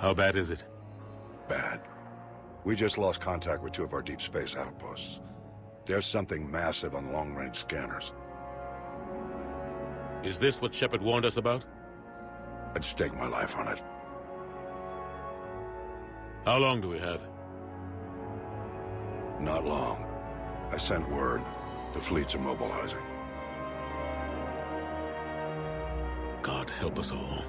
How bad is it? Bad. We just lost contact with 2 of our deep space outposts. There's something massive on long-range scanners. Is this what Shepard warned us about? I'd stake my life on it. How long do we have? Not long. I sent word. The fleets are mobilizing. God help us all.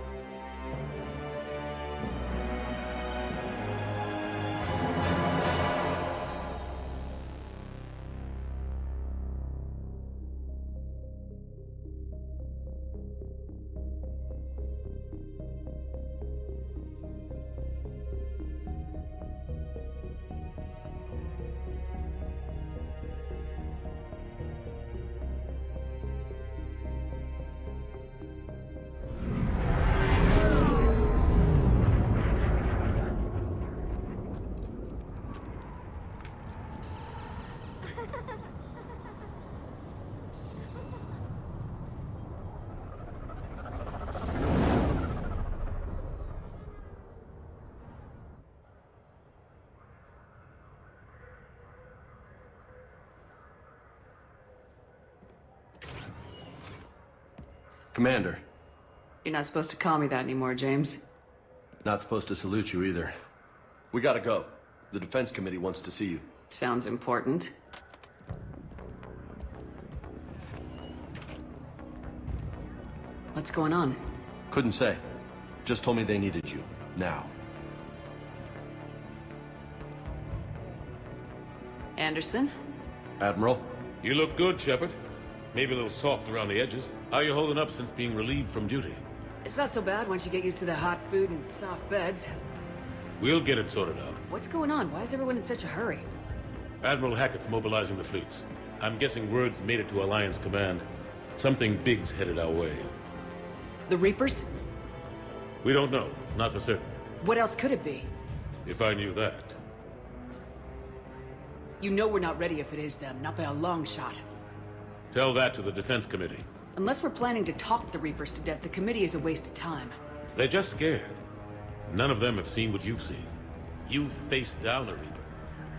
Commander. You're not supposed to call me that anymore, James. Not supposed to salute you either. We gotta go. The Defense Committee wants to see you. Sounds important. What's going on? Couldn't say. Just told me they needed you. Now. Anderson? Admiral? You look good, Shepard. Maybe a little soft around the edges. How are you holding up since being relieved from duty? It's not so bad once you get used to the hot food and soft beds. We'll get it sorted out. What's going on? Why is everyone in such a hurry? Admiral Hackett's mobilizing the fleets. I'm guessing word's made it to Alliance Command. Something big's headed our way. The Reapers? We don't know. Not for certain. What else could it be? If I knew that. You know we're not ready if it is them, not by a long shot. Tell that to the Defense Committee. Unless we're planning to talk the Reapers to death, the committee is a waste of time. They're just scared. None of them have seen what you've seen. You faced down a Reaper.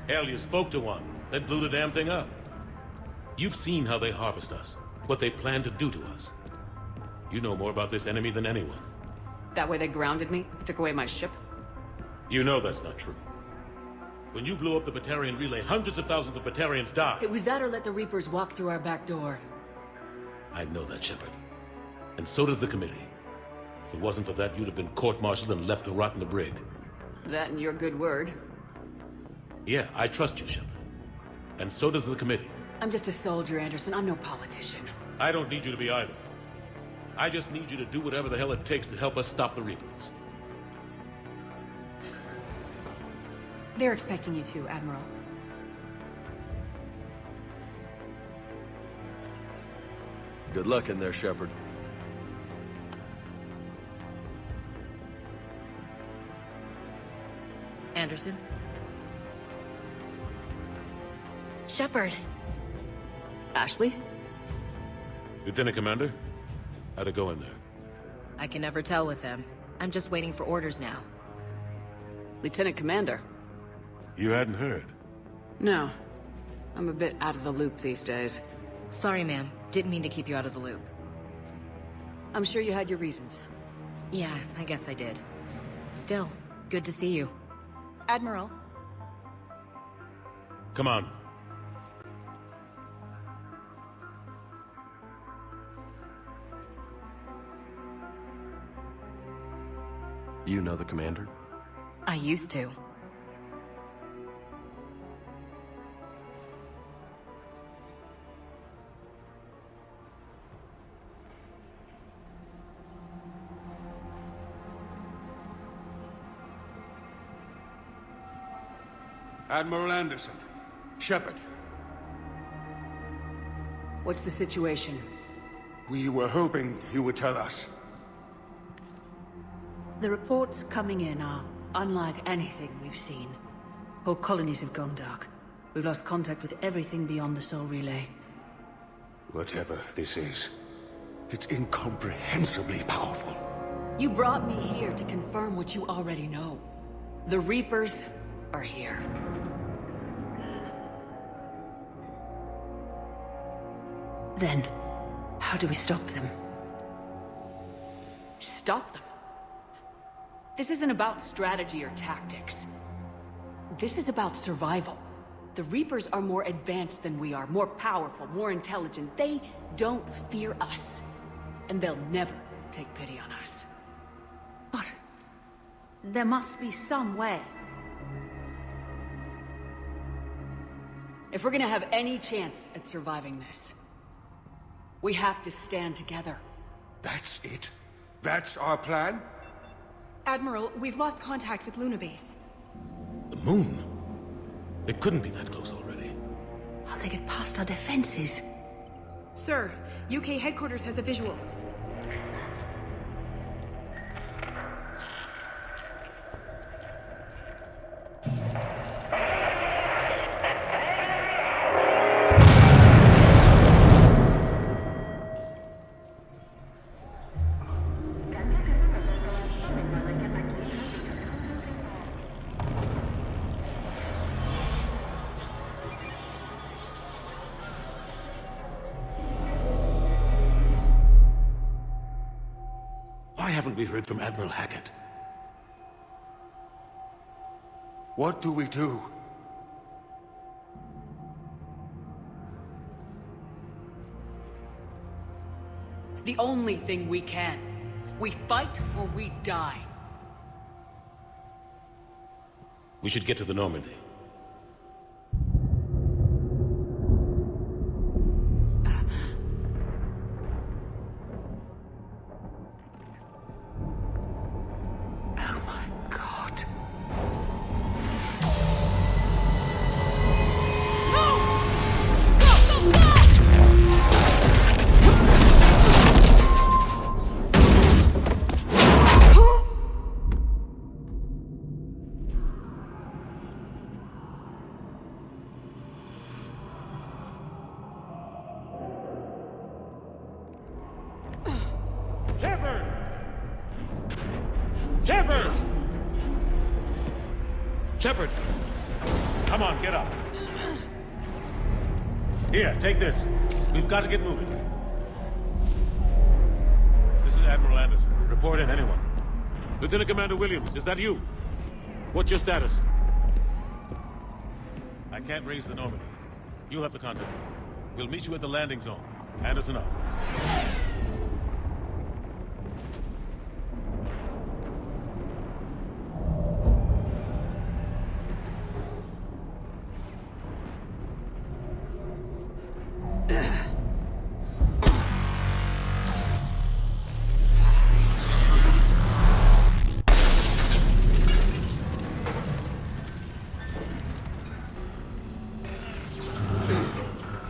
Hell, you spoke to one, then blew the damn thing up. You've seen how they harvest us, what they plan to do to us. You know more about this enemy than anyone. That way they grounded me, took away my ship? You know that's not true. When you blew up the Batarian relay, hundreds of thousands of Batarians died. It was that or let the Reapers walk through our back door. I know that, Shepard. And so does the committee. If it wasn't for that, you'd have been court-martialed and left to rot in the brig. That and your good word. Yeah, I trust you, Shepard. And so does the committee. I'm just a soldier, Anderson. I'm no politician. I don't need you to be either. I just need you to do whatever the hell it takes to help us stop the Reapers. They're expecting you to, Admiral. Good luck in there, Shepard. Anderson? Shepard! Ashley? Lieutenant Commander? How'd it go in there? I can never tell with them. I'm just waiting for orders now. Lieutenant Commander? You hadn't heard. No. I'm a bit out of the loop these days. Sorry, ma'am. Didn't mean to keep you out of the loop. I'm sure you had your reasons. Yeah, I guess I did. Still, good to see you. Admiral, Come on. You know the commander? I used to. Admiral Anderson. Shepard. What's the situation? We were hoping you would tell us. the reports coming in are unlike anything we've seen. Whole colonies have gone dark. We've lost contact with everything beyond the Soul Relay. Whatever this is, it's incomprehensibly powerful. You brought me here to confirm what you already know. The Reapers are here. Then, how do we stop them? Stop them? This isn't about strategy or tactics. This is about survival. The Reapers are more advanced than we are, more powerful, more intelligent. They don't fear us. And they'll never take pity on us. But there must be some way. If we're gonna have any chance at surviving this, we have to stand together. That's it? That's our plan? Admiral, we've lost contact with Luna Base. The moon? It couldn't be that close already. How'd they get past our defenses? Sir, UK headquarters has a visual. Why haven't we heard from Admiral Hackett? What do we do? The only thing we can. We fight or we die. We should get to the Normandy. Oh my God. Shepard! Shepard! Shepard! Come on, get up. Here, take this. We've got to get moving. This is Admiral Anderson. Report in, anyone. Lieutenant Commander Williams, is that you? What's your status? I can't raise the Normandy. You'll have to contact me. We'll meet you at the landing zone. Anderson out.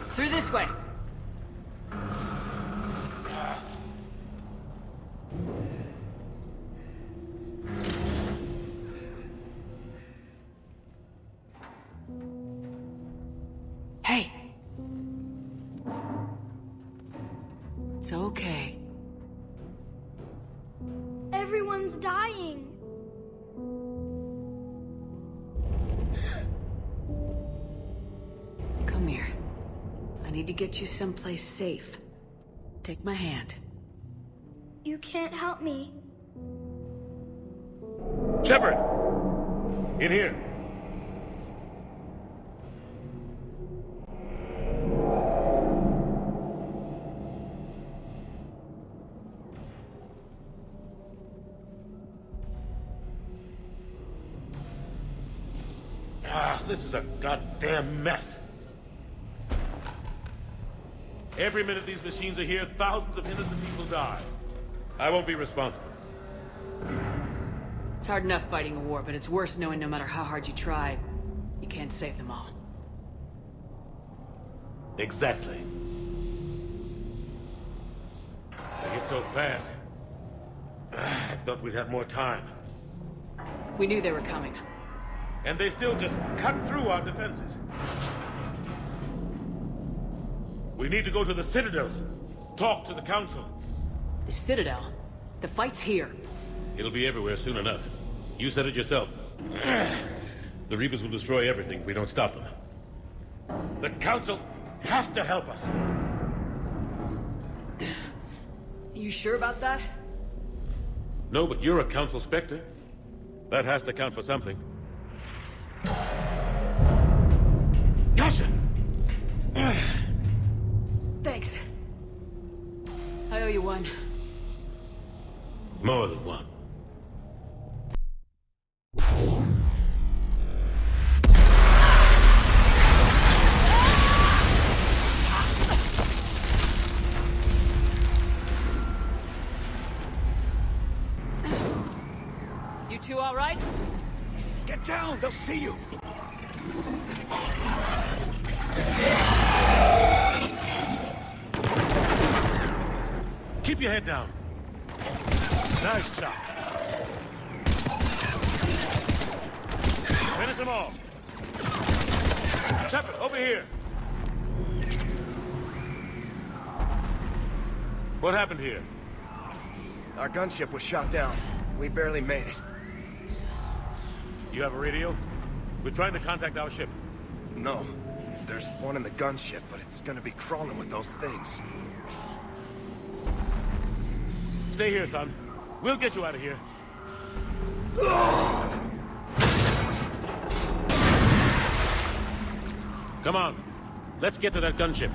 Through this way. Hey. It's okay. Everyone's dying. Come here. I need to get you someplace safe. Take my hand. You can't help me. Shepard! In here. This is a goddamn mess. Every minute these machines are here, thousands of innocent people die. I won't be responsible. It's hard enough fighting a war, but it's worse knowing no matter how hard you try, you can't save them all. Exactly. They get so fast. I thought we'd have more time. We knew they were coming. And they still just cut through our defenses. We need to go to the Citadel. Talk to the Council. The Citadel? The fight's here. It'll be everywhere soon enough. You said it yourself. The Reapers will destroy everything if we don't stop them. The Council has to help us. You sure about that? No, but you're a Council Spectre. That has to count for something. Gotcha! Thanks. I owe you one. More than one. You two all right? Get down! They'll see you! Keep your head down. Nice shot. Finish them all. Shepard, over here. What happened here? Our gunship was shot down. We barely made it. You have a radio? We're trying to contact our ship. No. There's one in the gunship, but it's gonna be crawling with those things. Stay here, son. We'll get you out of here. Come on. Let's get to that gunship.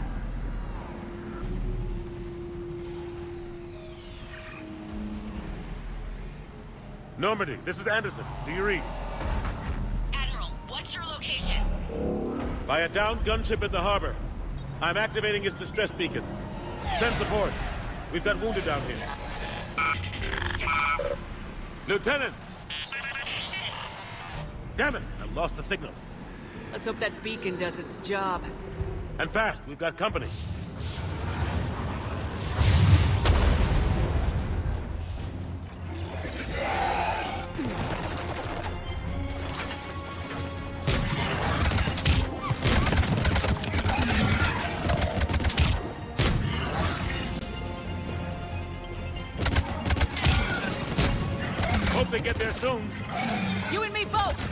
Normandy, this is Anderson. Do you read? Admiral, what's your location? By a downed gunship in the harbor. I'm activating its distress beacon. Send support. We've got wounded down here. Lieutenant! Damn it! I lost the signal. Let's hope that beacon does its job. And fast, we've got company. Hope they get there soon. You and me both!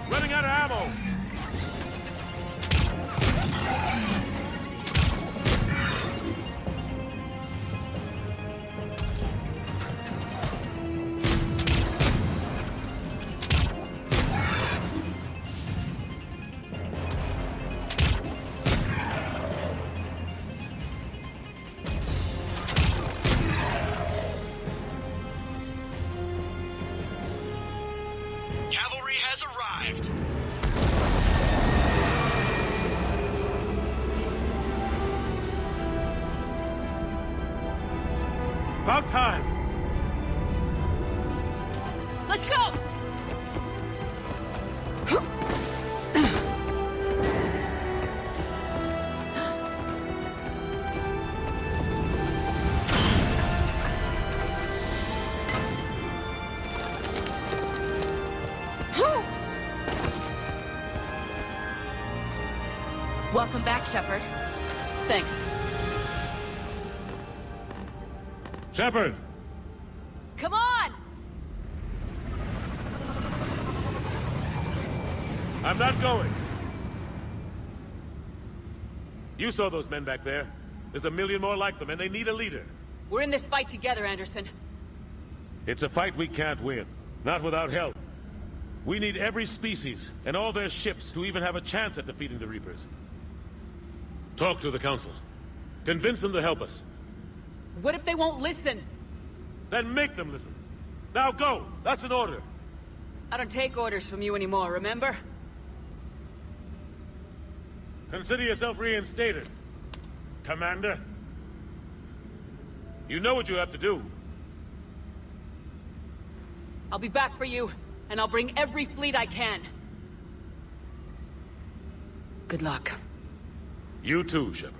Running out of ammo! Cavalry has arrived. About time! Let's go! Welcome back, Shepard. Thanks. Shepard! Come on! I'm not going. You saw those men back there. There's a million more like them, and they need a leader. We're in this fight together, Anderson. It's a fight we can't win. Not without help. We need every species, and all their ships, to even have a chance at defeating the Reapers. Talk to the Council. Convince them to help us. What if they won't listen? Then make them listen. Now go! That's an order! I don't take orders from you anymore, remember? Consider yourself reinstated, Commander. You know what you have to do. I'll be back for you, and I'll bring every fleet I can. Good luck. You too, Shepard.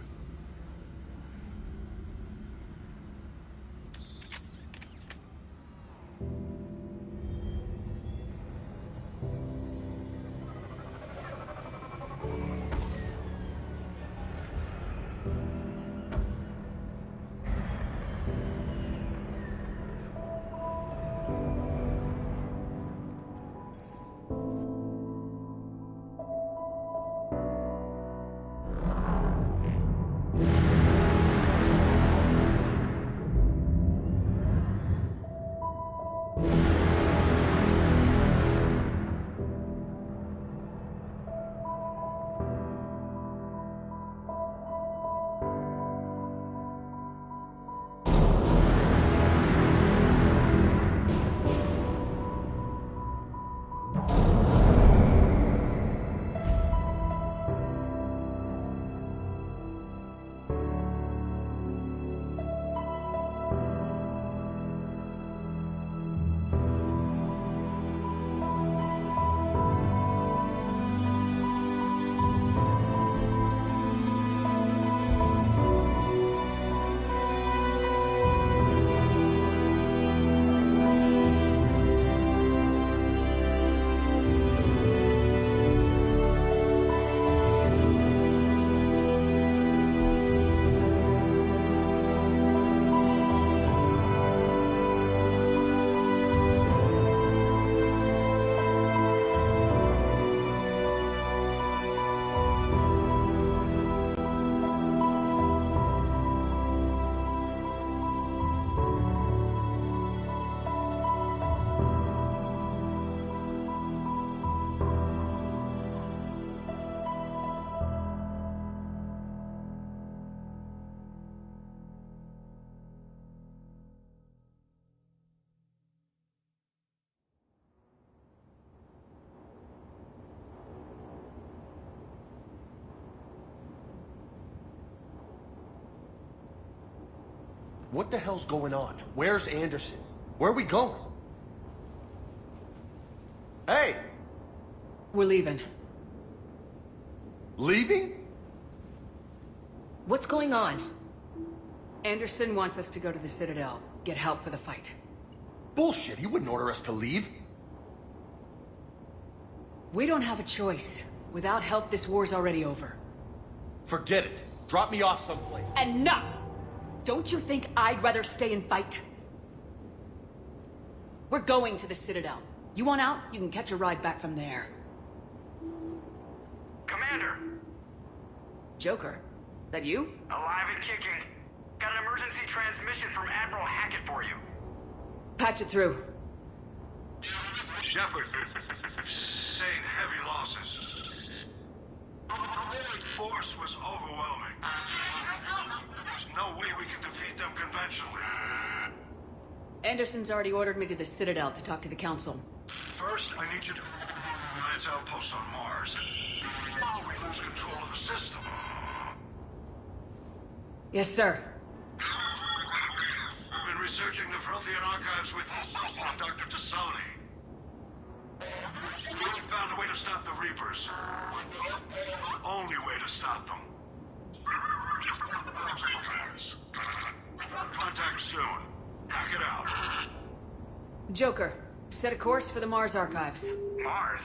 What the hell's going on? Where's Anderson? Where are we going? Hey! We're leaving. Leaving? What's going on? Anderson wants us to go to the Citadel, get help for the fight. Bullshit, he wouldn't order us to leave. We don't have a choice. Without help, this war's already over. Forget it. Drop me off someplace. Enough! Don't you think I'd rather stay and fight? We're going to the Citadel. You want out? You can catch a ride back from there. Commander! Joker, that you? Alive and kicking. Got an emergency transmission from Admiral Hackett for you. Patch it through. Shepard, sustained heavy losses. The force was overwhelming. There's no way we can defeat them conventionally. Anderson's already ordered me to the Citadel to talk to the Council. First, I need you to Alliance outpost on Mars. We lose control of the system. Yes, sir. We've been researching the Prothean archives with Dr. Tassoni. We found a way to stop the Reapers. The only way to stop them. Contact soon. Hack it out. Joker, set a course for the Mars archives. Mars?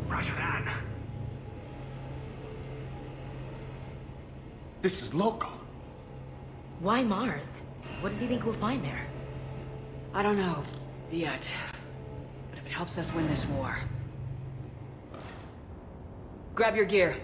Roger that. This is loco. Why Mars? What does he think we'll find there? I don't know, yet. But if it helps us win this war... Grab your gear.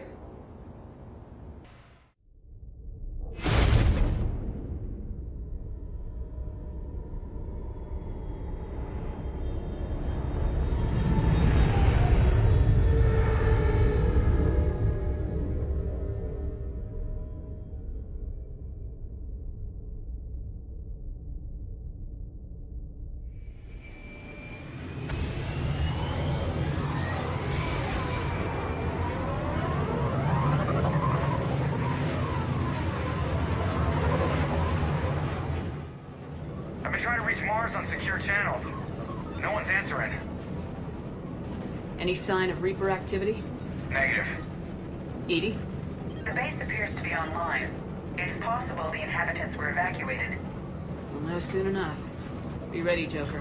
try to reach Mars on secure channels. No one's answering. Any sign of Reaper activity? Negative. Edie? The base appears to be online. It's possible the inhabitants were evacuated. We'll know soon enough. Be ready, Joker.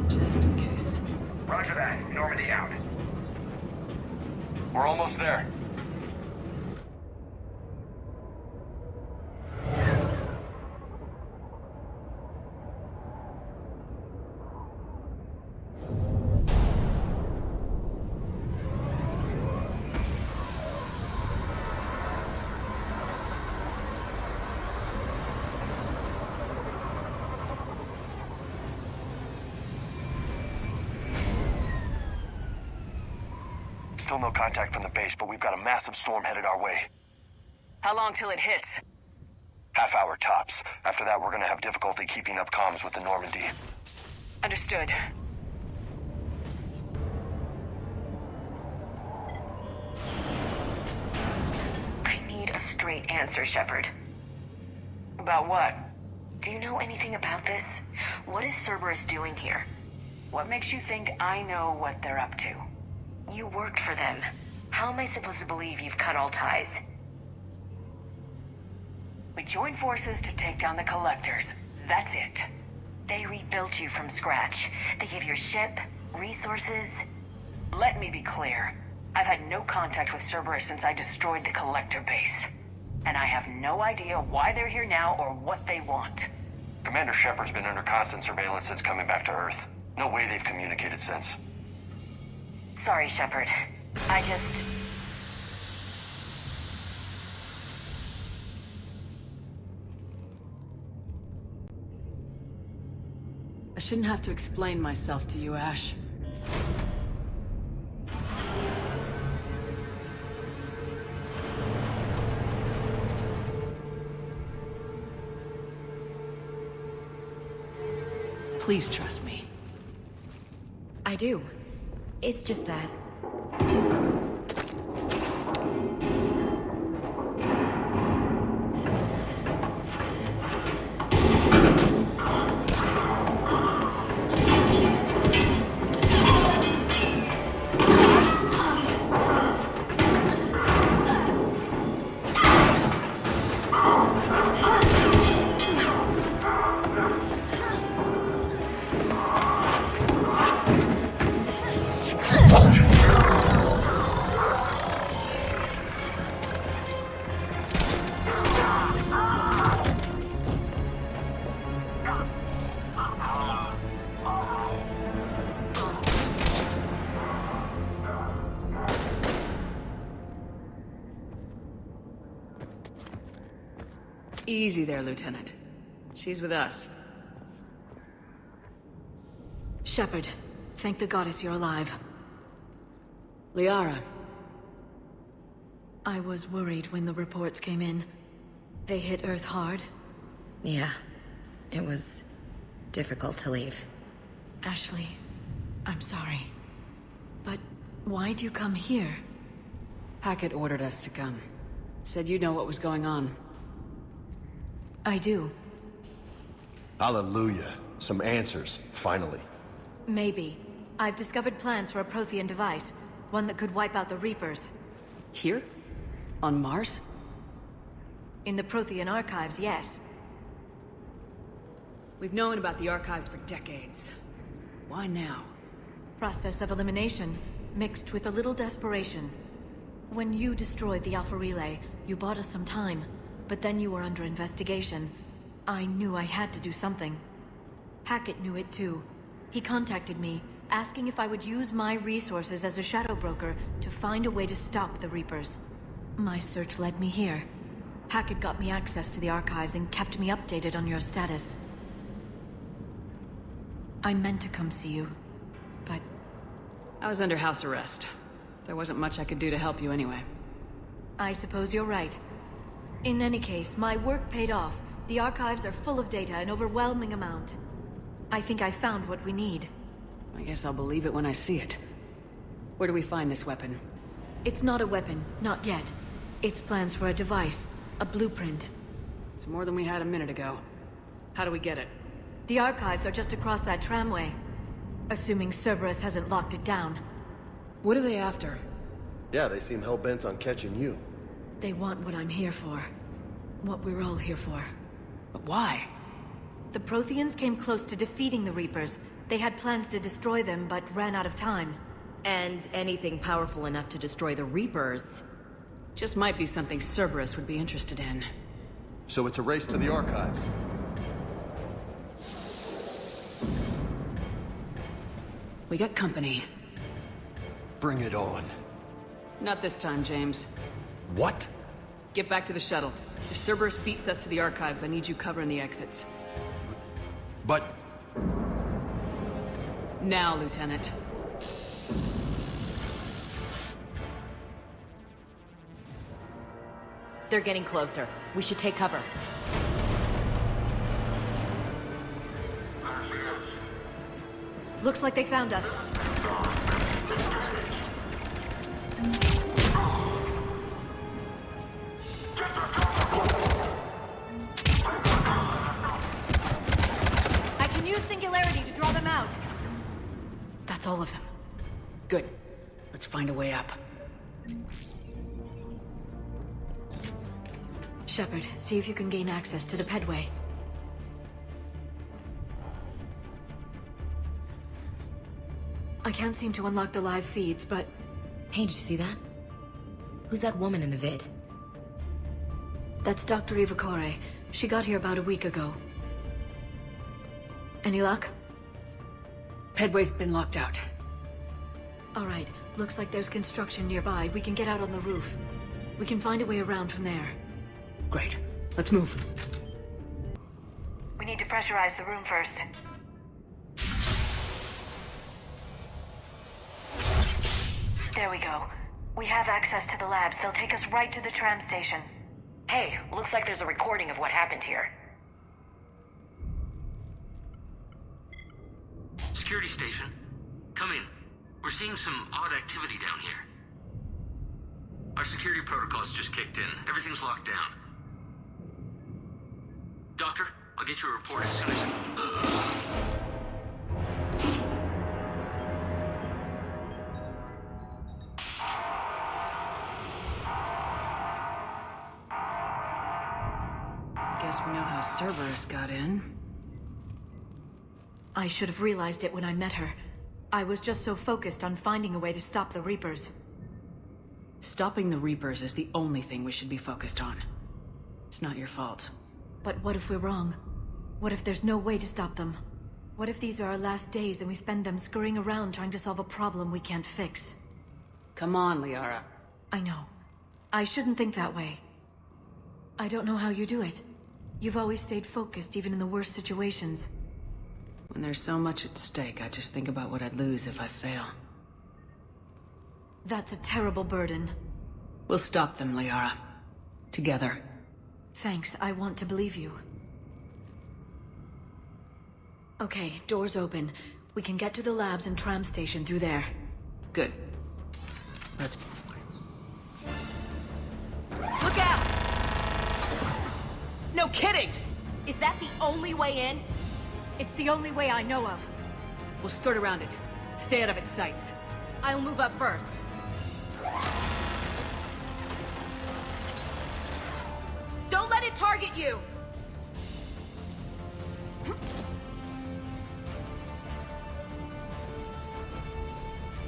Just in case. Roger that. Normandy out. We're almost there. Still no contact from the base, but we've got a massive storm headed our way. How long till it hits? Half hour tops. After that, we're gonna have difficulty keeping up comms with the Normandy. Understood. I need a straight answer, Shepard. About what? Do you know anything about this? What is Cerberus doing here? What makes you think I know what they're up to? You worked for them. How am I supposed to believe you've cut all ties? We joined forces to take down the Collectors. That's it. They rebuilt you from scratch. They gave your ship, resources. Let me be clear. I've had no contact with Cerberus since I destroyed the Collector base. And I have no idea why they're here now or what they want. Commander Shepard's been under constant surveillance since coming back to Earth. No way they've communicated since. Sorry, Shepard. I shouldn't have to explain myself to you, Ash. Please trust me. I do. It's just that... Easy there, Lieutenant. She's with us. Shepard, thank the goddess you're alive. Liara. I was worried when the reports came in. They hit Earth hard. Yeah. It was difficult to leave. Ashley, I'm sorry. But why'd you come here? Hackett ordered us to come. Said you know what was going on. I do. Hallelujah. Some answers, finally. Maybe. I've discovered plans for a Prothean device. One that could wipe out the Reapers. Here? On Mars? In the Prothean archives, yes. We've known about the archives for decades. Why now? Process of elimination, mixed with a little desperation. When you destroyed the Alpha Relay, you bought us some time. But then you were under investigation. I knew I had to do something. Hackett knew it too. He contacted me, asking if I would use my resources as a shadow broker to find a way to stop the Reapers. My search led me here. Hackett got me access to the archives and kept me updated on your status. I meant to come see you, but... I was under house arrest. There wasn't much I could do to help you anyway. I suppose you're right. In any case, my work paid off. The archives are full of data, an overwhelming amount. I think I found what we need. I guess I'll believe it when I see it. Where do we find this weapon? It's not a weapon, not yet. It's plans for a device, a blueprint. It's more than we had a minute ago. How do we get it? The archives are just across that tramway. Assuming Cerberus hasn't locked it down. What are they after? Yeah, they seem hell-bent on catching you. They want what I'm here for. What we're all here for. But why? The Protheans came close to defeating the Reapers. They had plans to destroy them, but ran out of time. And anything powerful enough to destroy the Reapers. Just might be something Cerberus would be interested in. So it's a race to the archives. We got company. Bring it on. Not this time, James. What? Get back to the shuttle. If Cerberus beats us to the archives, I need you covering the exits. But... Now, Lieutenant. They're getting closer. We should take cover. Looks like they found us. I can use Singularity to draw them out. That's all of them. Good. Let's find a way up. Shepard, see if you can gain access to the pedway. I can't seem to unlock the live feeds, but... Hey, did you see that? Who's that woman in the vid? That's Dr. Ivacore. She got here about a week ago. Any luck? Pedway's been locked out. All right. Looks like there's construction nearby. We can get out on the roof. We can find a way around from there. Great. Let's move. We need to pressurize the room first. There we go. We have access to the labs. They'll take us right to the tram station. Hey, looks like there's a recording of what happened here. Security station. Come in. We're seeing some odd activity down here. Our security protocols just kicked in. Everything's locked down. Doctor, I'll get you a report as soon as... Guess we know how Cerberus got in. I should have realized it when I met her. I was just so focused on finding a way to stop the Reapers. Stopping the Reapers is the only thing we should be focused on. It's not your fault. But what if we're wrong? What if there's no way to stop them? What if these are our last days and we spend them scurrying around trying to solve a problem we can't fix? Come on, Liara. I know. I shouldn't think that way. I don't know how you do it. You've always stayed focused even in the worst situations. When there's so much at stake, I just think about what I'd lose if I fail. That's a terrible burden. We'll stop them, Liara. Together. Thanks, I want to believe you. Okay, doors open. We can get to the labs and tram station through there. Good. Let's... Look out! No kidding! Is that the only way in? It's the only way I know of. We'll skirt around it. Stay out of its sights. I'll move up first. Don't let it target you!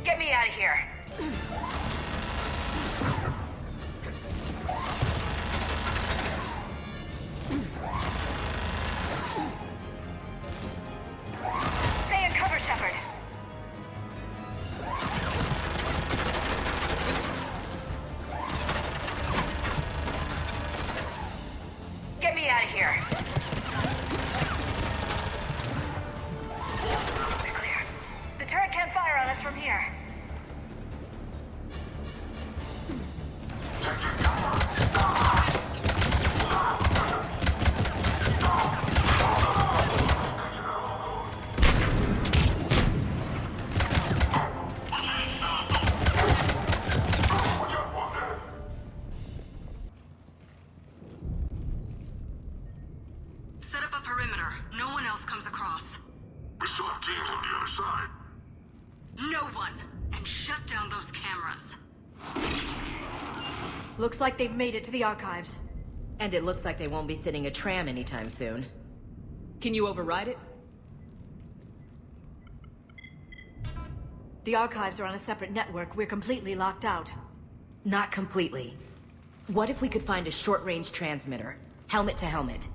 Get me out of here. Stay in cover, Shepard. Get me out of here. Clear. The turret can't fire on us from here. Looks like they've made it to the archives. And it looks like they won't be sitting a tram anytime soon. Can you override it? The archives are on a separate network. We're completely locked out. Not completely. What if we could find a short-range transmitter? Helmet to helmet.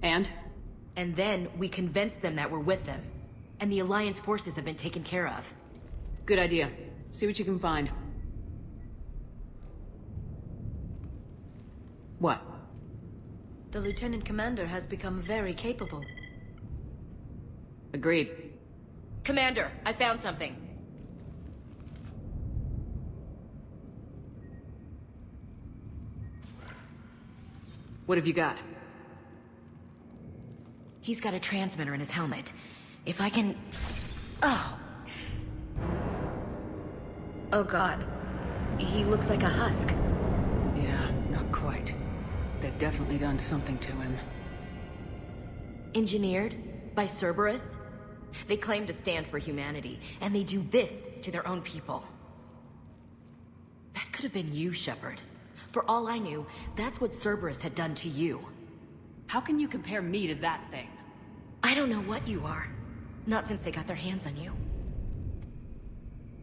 And? And then we convince them that we're with them. And the Alliance forces have been taken care of. Good idea. See what you can find. What? The Lieutenant Commander has become very capable. Agreed. Commander, I found something. What have you got? He's got a transmitter in his helmet. If I can... Oh. Oh god. He looks like a husk. Yeah, not quite. They've definitely done something to him. Engineered by Cerberus? They claim to stand for humanity, and they do this to their own people. That could have been you, Shepard. For all I knew, that's what Cerberus had done to you. How can you compare me to that thing? I don't know what you are. Not since they got their hands on you.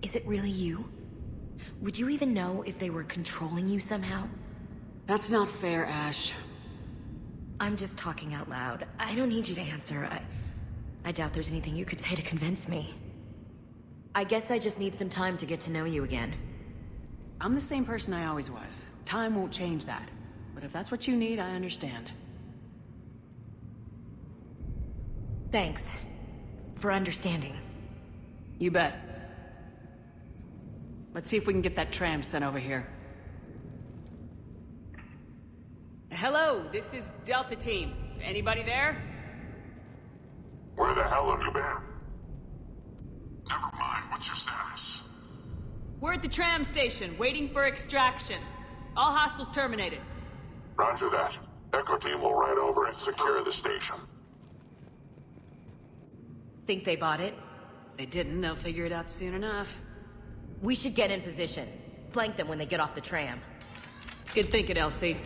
Is it really you? Would you even know if they were controlling you somehow? That's not fair, Ash. I'm just talking out loud. I don't need you to answer. I doubt there's anything you could say to convince me. I guess I just need some time to get to know you again. I'm the same person I always was. Time won't change that. But if that's what you need, I understand. Thanks. For understanding. You bet. Let's see if we can get that tram sent over here. Hello, this is Delta Team. Anybody there? Where the hell have you been? Never mind, what's your status? We're at the tram station, waiting for extraction. All hostiles terminated. Roger that. Echo Team will ride over and secure the station. Think they bought it? They didn't, they'll figure it out soon enough. We should get in position. Flank them when they get off the tram. Good thinking, Elsie.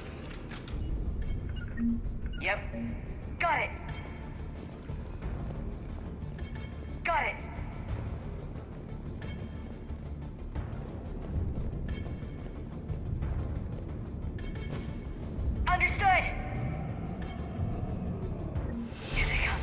Yep. Got it. Got it. Understood. Here they come.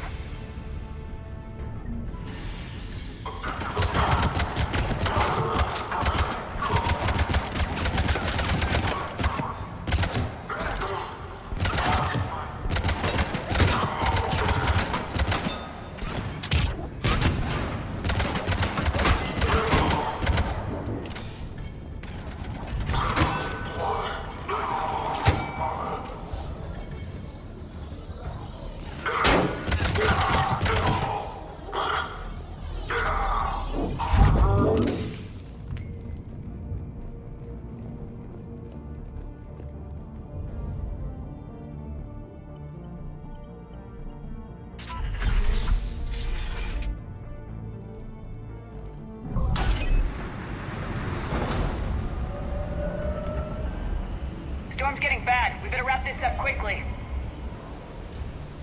Storm's getting bad. We better wrap this up quickly.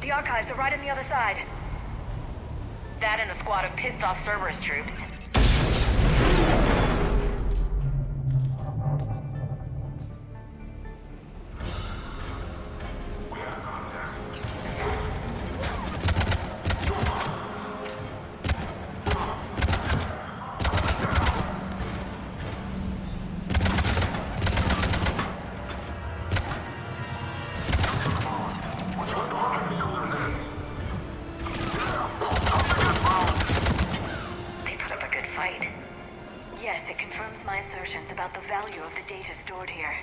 The archives are right on the other side. That and a squad of pissed-off Cerberus troops. Yes, it confirms my assertions about the value of the data stored here.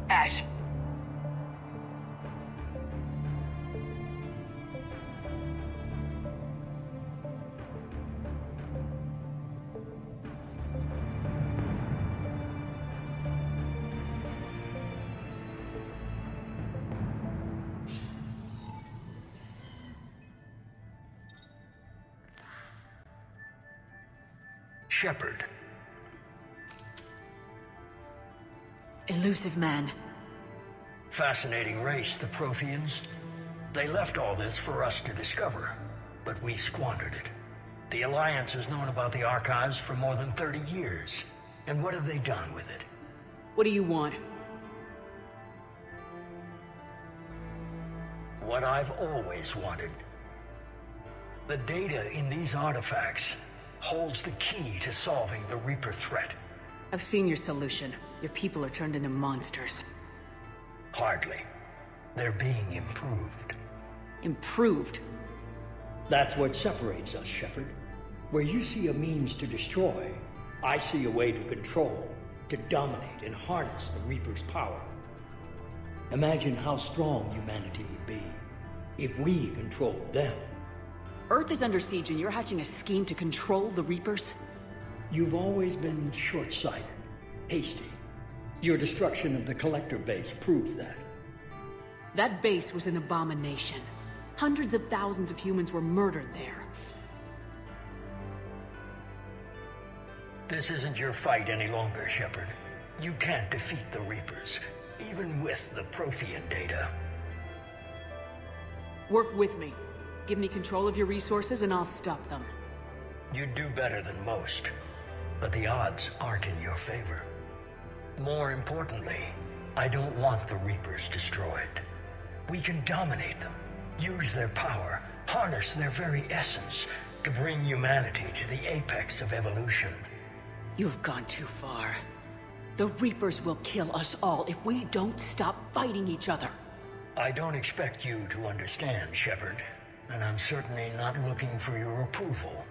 Ash. Shepard. Elusive man. Fascinating race, the Protheans. They left all this for us to discover, but we squandered it. The Alliance has known about the archives for more than 30 years. And what have they done with it? What do you want? What I've always wanted. The data in these artifacts holds the key to solving the Reaper threat. I've seen your solution. Your people are turned into monsters. Hardly. They're being improved. Improved? That's what separates us, Shepard. Where you see a means to destroy, I see a way to control, to dominate and harness the Reaper's power. Imagine how strong humanity would be if we controlled them. Earth is under siege and you're hatching a scheme to control the Reapers? You've always been short-sighted, hasty. Your destruction of the Collector base proved that. That base was an abomination. Hundreds of thousands of humans were murdered there. This isn't your fight any longer, Shepard. You can't defeat the Reapers, even with the Prothean data. Work with me. Give me control of your resources and I'll stop them. You'd do better than most, but the odds aren't in your favor. More importantly, I don't want the Reapers destroyed. We can dominate them, use their power, harness their very essence to bring humanity to the apex of evolution. You've gone too far. The Reapers will kill us all if we don't stop fighting each other. I don't expect you to understand, Shepard. And I'm certainly not looking for your approval.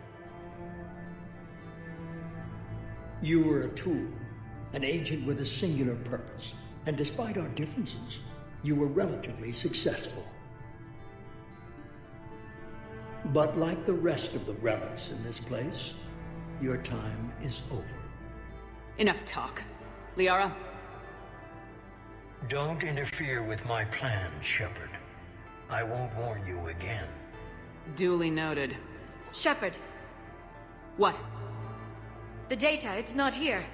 You were a tool, an agent with a singular purpose, and despite our differences, you were relatively successful. But like the rest of the relics in this place, your time is over. Enough talk. Liara? Don't interfere with my plans, Shepard. I won't warn you again. Duly noted. Shepard. What? The data, it's not here.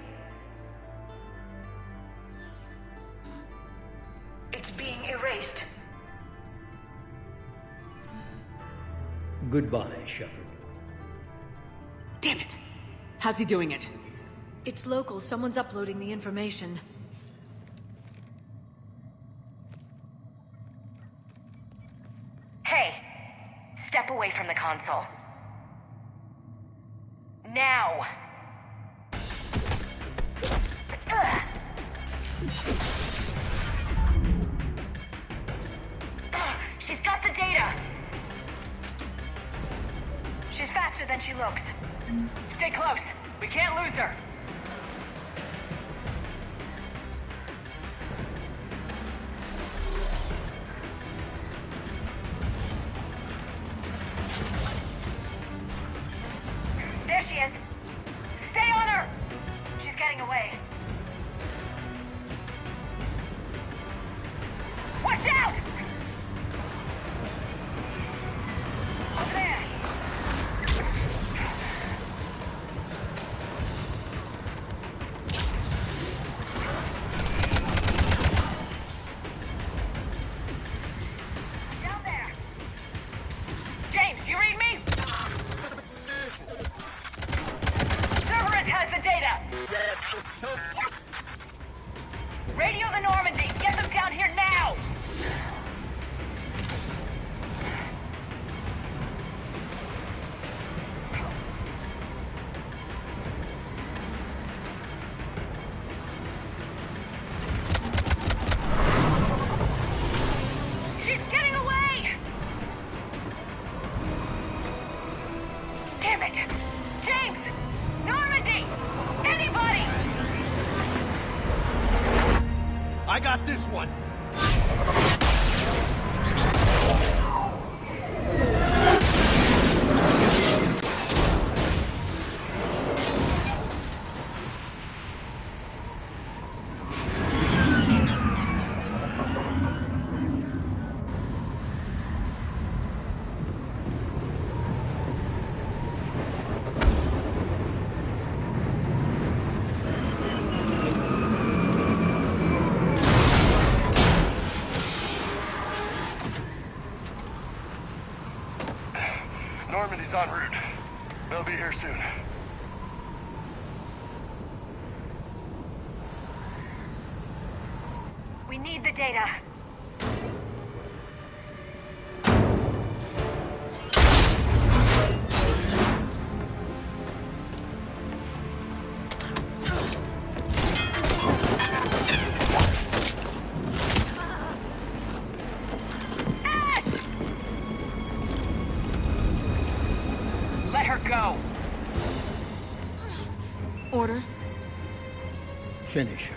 It's being erased. Goodbye, Shepard. Damn it! How's he doing it? It's local. Someone's uploading the information. Hey! Step away from the console. Now! Ugh. She's got the data! She's faster than she looks. Stay close. We can't lose her. There she is. Stay on her! She's getting away. Watch out! Over there! Down there! James, you read me? Cerberus has the data! Radio the Normandy! Get them down here now! She's getting away! Damn it! James! Normandy! Anybody! I got this one! Normandy's en route. They'll be here soon. We need the data. Let her go. Orders? Finish her.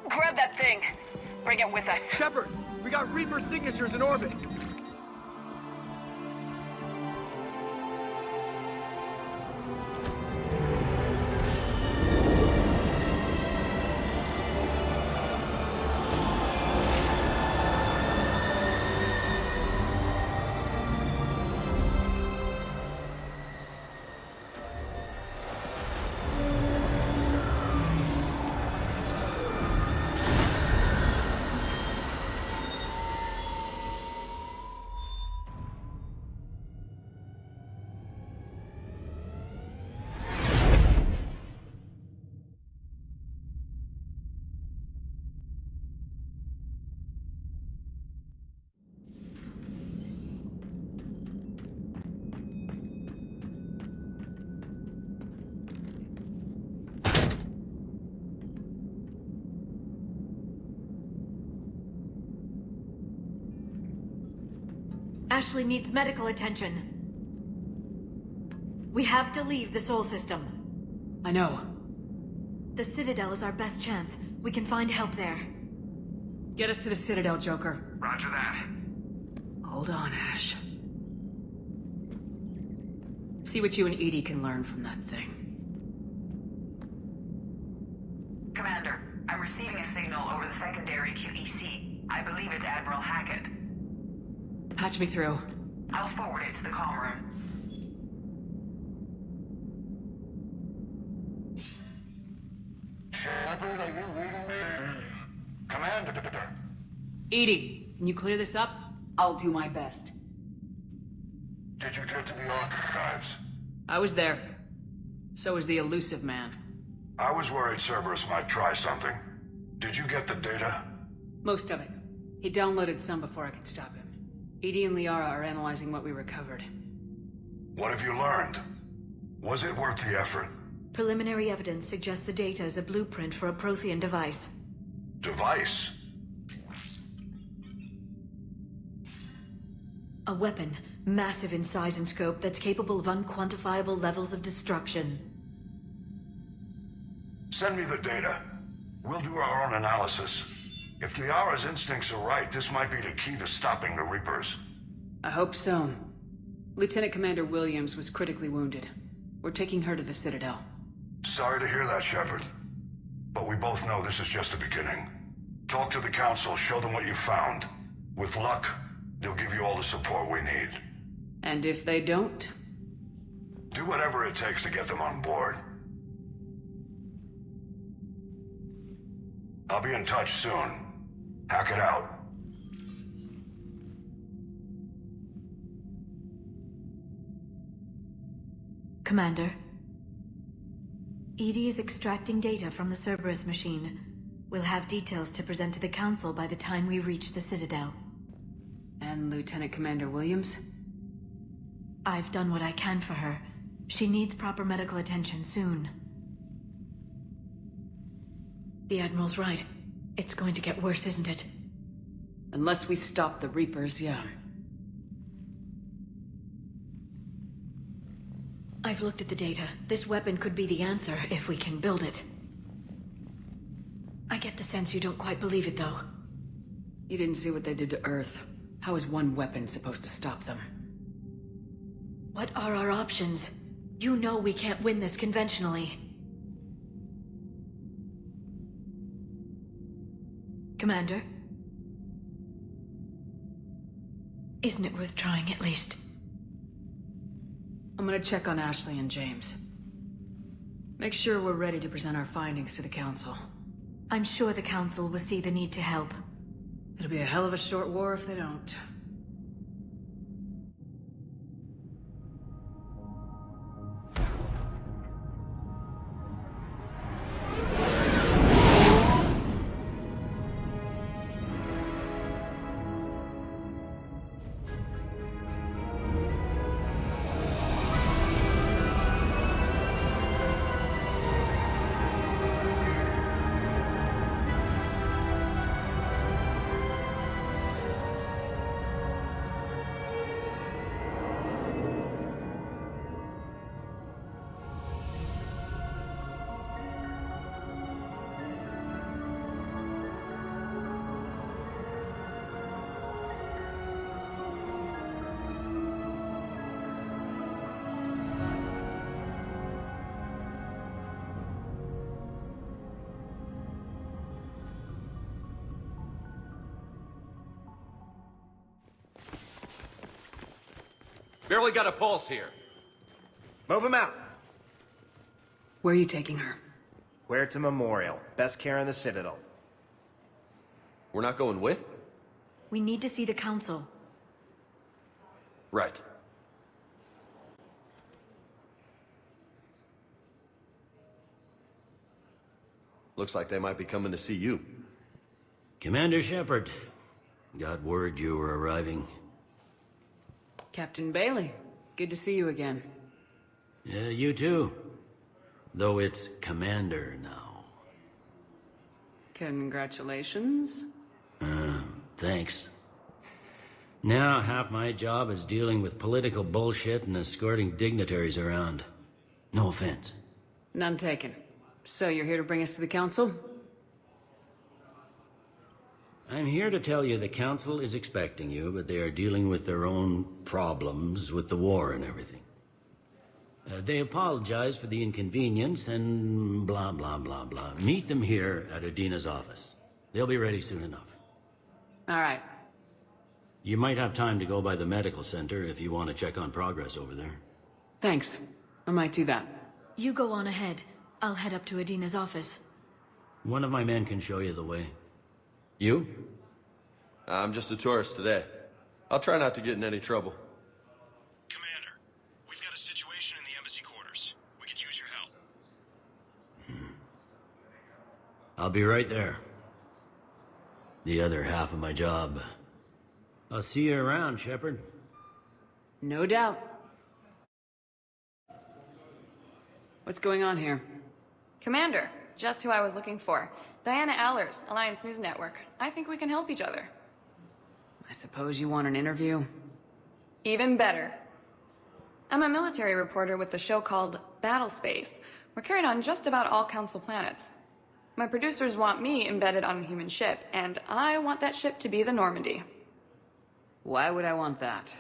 Grab that thing. Bring it with us. Shepard! We got Reaper signatures in orbit! Ashley needs medical attention. We have to leave the Sol system. I know. The Citadel is our best chance. We can find help there. Get us to the Citadel, Joker. Roger that. Hold on, Ash. See what you and Edie can learn from that thing. Commander, I'm receiving a signal over the secondary QEC. I believe it's Admiral Hackett. Patch me through. I'll forward it to the comm room. Shepard, are you reading me? Commander. Edie, can you clear this up? I'll do my best. Did you get to the archives? I was there. So was the elusive man. I was worried Cerberus might try something. Did you get the data? Most of it. He downloaded some before I could stop him. Edie and Liara are analyzing what we recovered. What have you learned? Was it worth the effort? Preliminary evidence suggests the data is a blueprint for a Prothean device. Device? A weapon, massive in size and scope, that's capable of unquantifiable levels of destruction. Send me the data. We'll do our own analysis. If Liara's instincts are right, this might be the key to stopping the Reapers. I hope so. Lieutenant Commander Williams was critically wounded. We're taking her to the Citadel. Sorry to hear that, Shepard. But we both know this is just the beginning. Talk to the Council, show them what you found. With luck, they'll give you all the support we need. And if they don't? Do whatever it takes to get them on board. I'll be in touch soon. Hack it out. Commander. Edie is extracting data from the Cerberus machine. We'll have details to present to the Council by the time we reach the Citadel. And Lieutenant Commander Williams? I've done what I can for her. She needs proper medical attention soon. The Admiral's right. It's going to get worse, isn't it? Unless we stop the Reapers, yeah. I've looked at the data. This weapon could be the answer if we can build it. I get the sense you don't quite believe it, though. You didn't see what they did to Earth. How is one weapon supposed to stop them? What are our options? You know we can't win this conventionally. Commander? Isn't it worth trying, at least? I'm gonna check on Ashley and James. Make sure we're ready to present our findings to the Council. I'm sure the Council will see the need to help. It'll be a hell of a short war if they don't. Barely got a pulse here. Move him out. Where are you taking her? Where to Memorial. Best care in the Citadel. We're not going with? We need to see the Council. Right. Looks like they might be coming to see you. Commander Shepard. Got word you were arriving. Captain Bailey, good to see you again. Yeah, you too. Though it's Commander now. Congratulations. Thanks. Now half my job is dealing with political bullshit and escorting dignitaries around. No offense. None taken. So you're here to bring us to the Council? I'm here to tell you the Council is expecting you, but they are dealing with their own problems with the war and everything. They apologize for the inconvenience and blah, blah, blah, blah. Meet them here at Adina's office. They'll be ready soon enough. All right. You might have time to go by the medical center if you want to check on progress over there. Thanks. I might do that. You go on ahead. I'll head up to Adina's office. One of my men can show you the way. You? I'm just a tourist today. I'll try not to get in any trouble. Commander, we've got a situation in the embassy quarters. We could use your help. I'll be right there. The other half of my job. I'll see you around, Shepard. No doubt. What's going on here? Commander, just who I was looking for. Diana Allers, Alliance News Network. I think we can help each other. I suppose you want an interview? Even better. I'm a military reporter with the show called Battle Space. We're carried on just about all Council planets. My producers want me embedded on a human ship, and I want that ship to be the Normandy. Why would I want that?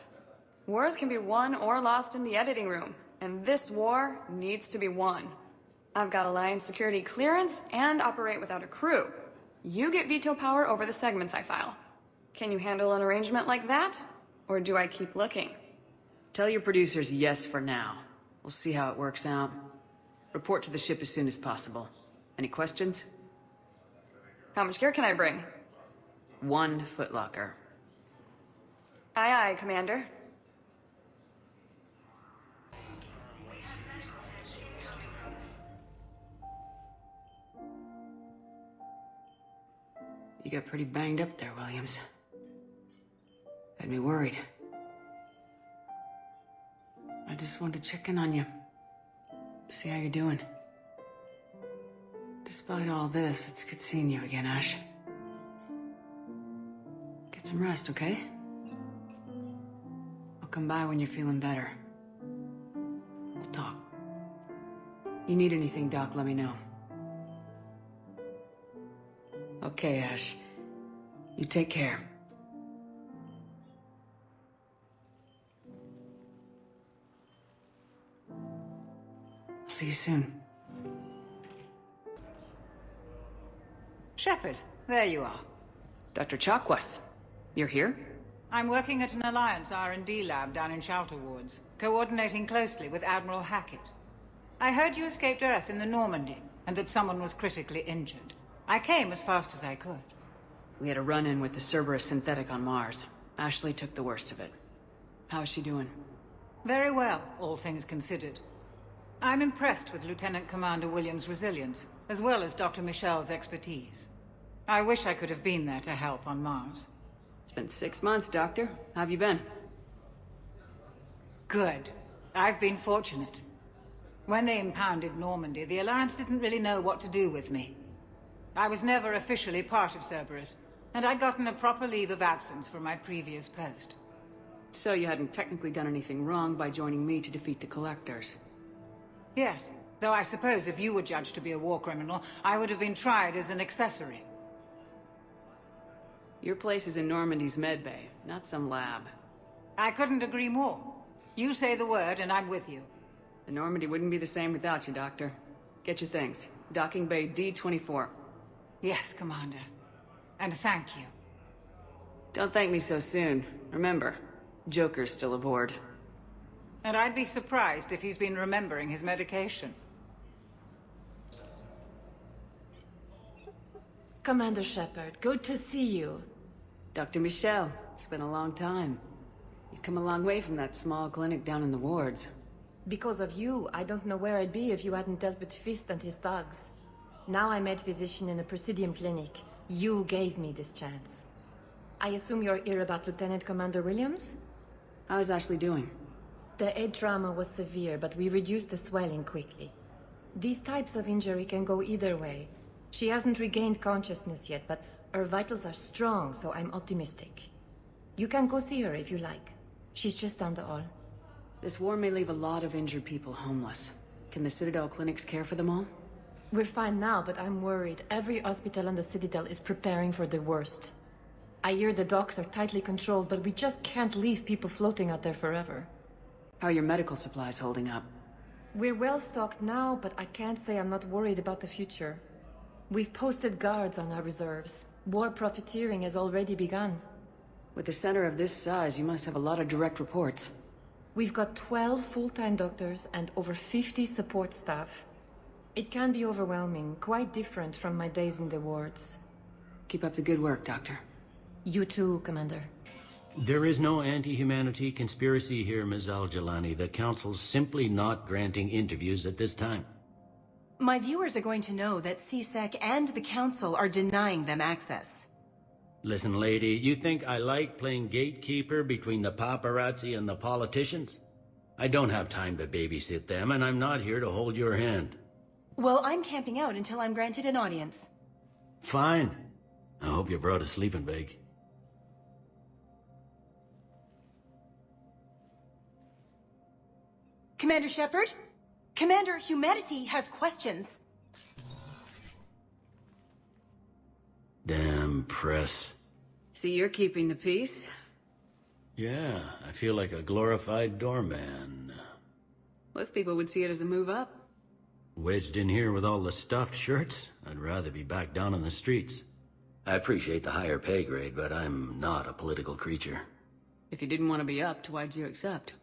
Wars can be won or lost in the editing room, and this war needs to be won. I've got Alliance security clearance and operate without a crew. You get veto power over the segments I file. Can you handle an arrangement like that? Or do I keep looking? Tell your producers yes for now. We'll see how it works out. Report to the ship as soon as possible. Any questions? How much gear can I bring? 1 footlocker. Aye, aye, Commander. You got pretty banged up there, Williams. Had me worried. just wanted to check in on you. See how you're doing. Despite all this, it's good seeing you again, Ash. Get some rest, okay? I'll come by when you're feeling better. We'll talk. You need anything, Doc, let me know. Okay, Ash. You take care. I'll see you soon. Shepard, there you are. Dr. Chakwas, you're here? I'm working at an Alliance R&D lab down in Shelter Wards, coordinating closely with Admiral Hackett. I heard you escaped Earth in the Normandy, and that someone was critically injured. I came as fast as I could. We had a run-in with the Cerberus synthetic on Mars. Ashley took the worst of it. How is she doing? Very well, all things considered. I'm impressed with Lieutenant Commander Williams' resilience, as well as Dr. Michel's expertise. I wish I could have been there to help on Mars. It's been 6 months, Doctor. How have you been? Good. I've been fortunate. When they impounded Normandy, the Alliance didn't really know what to do with me. I was never officially part of Cerberus, and I'd gotten a proper leave of absence from my previous post. So you hadn't technically done anything wrong by joining me to defeat the Collectors? Yes, though I suppose if you were judged to be a war criminal, I would have been tried as an accessory. Your place is in Normandy's medbay, not some lab. I couldn't agree more. You say the word and I'm with you. The Normandy wouldn't be the same without you, Doctor. Get your things. Docking Bay D-24. Yes, Commander. And thank you. Don't thank me so soon. Remember, Joker's still aboard. And I'd be surprised if he's been remembering his medication. Commander Shepard, good to see you. Dr. Michel, it's been a long time. You've come a long way from that small clinic down in the wards. Because of you, I don't know where I'd be if you hadn't dealt with Fist and his thugs. Now I'm head physician in a Presidium clinic. You gave me this chance. I assume you're here about Lieutenant Commander Williams? How is Ashley doing? The head trauma was severe, but we reduced the swelling quickly. These types of injury can go either way. She hasn't regained consciousness yet, but her vitals are strong, so I'm optimistic. You can go see her if you like. She's just down the hall. This war may leave a lot of injured people homeless. Can the Citadel clinics care for them all? We're fine now, but I'm worried. Every hospital on the Citadel is preparing for the worst. I hear the docks are tightly controlled, but we just can't leave people floating out there forever. How are your medical supplies holding up? We're well stocked now, but I can't say I'm not worried about the future. We've posted guards on our reserves. War profiteering has already begun. With a center of this size, you must have a lot of direct reports. We've got 12 full-time doctors and over 50 support staff. It can be overwhelming, quite different from my days in the wards. Keep up the good work, Doctor. You too, Commander. There is no anti-humanity conspiracy here, Ms. Al-Jalani. The Council's simply not granting interviews at this time. My viewers are going to know that CSEC and the Council are denying them access. Listen, lady, you think I like playing gatekeeper between the paparazzi and the politicians? I don't have time to babysit them, and I'm not here to hold your hand. Well, I'm camping out until I'm granted an audience. Fine. I hope you brought a sleeping bag. Commander Shepard? Commander, humanity has questions. Damn press. See, you're keeping the peace? Yeah, I feel like a glorified doorman. Most people would see it as a move up. Wedged in here with all the stuffed shirts? I'd rather be back down on the streets. I appreciate the higher pay grade, but I'm not a political creature. If you didn't want to be upped, why'd you accept?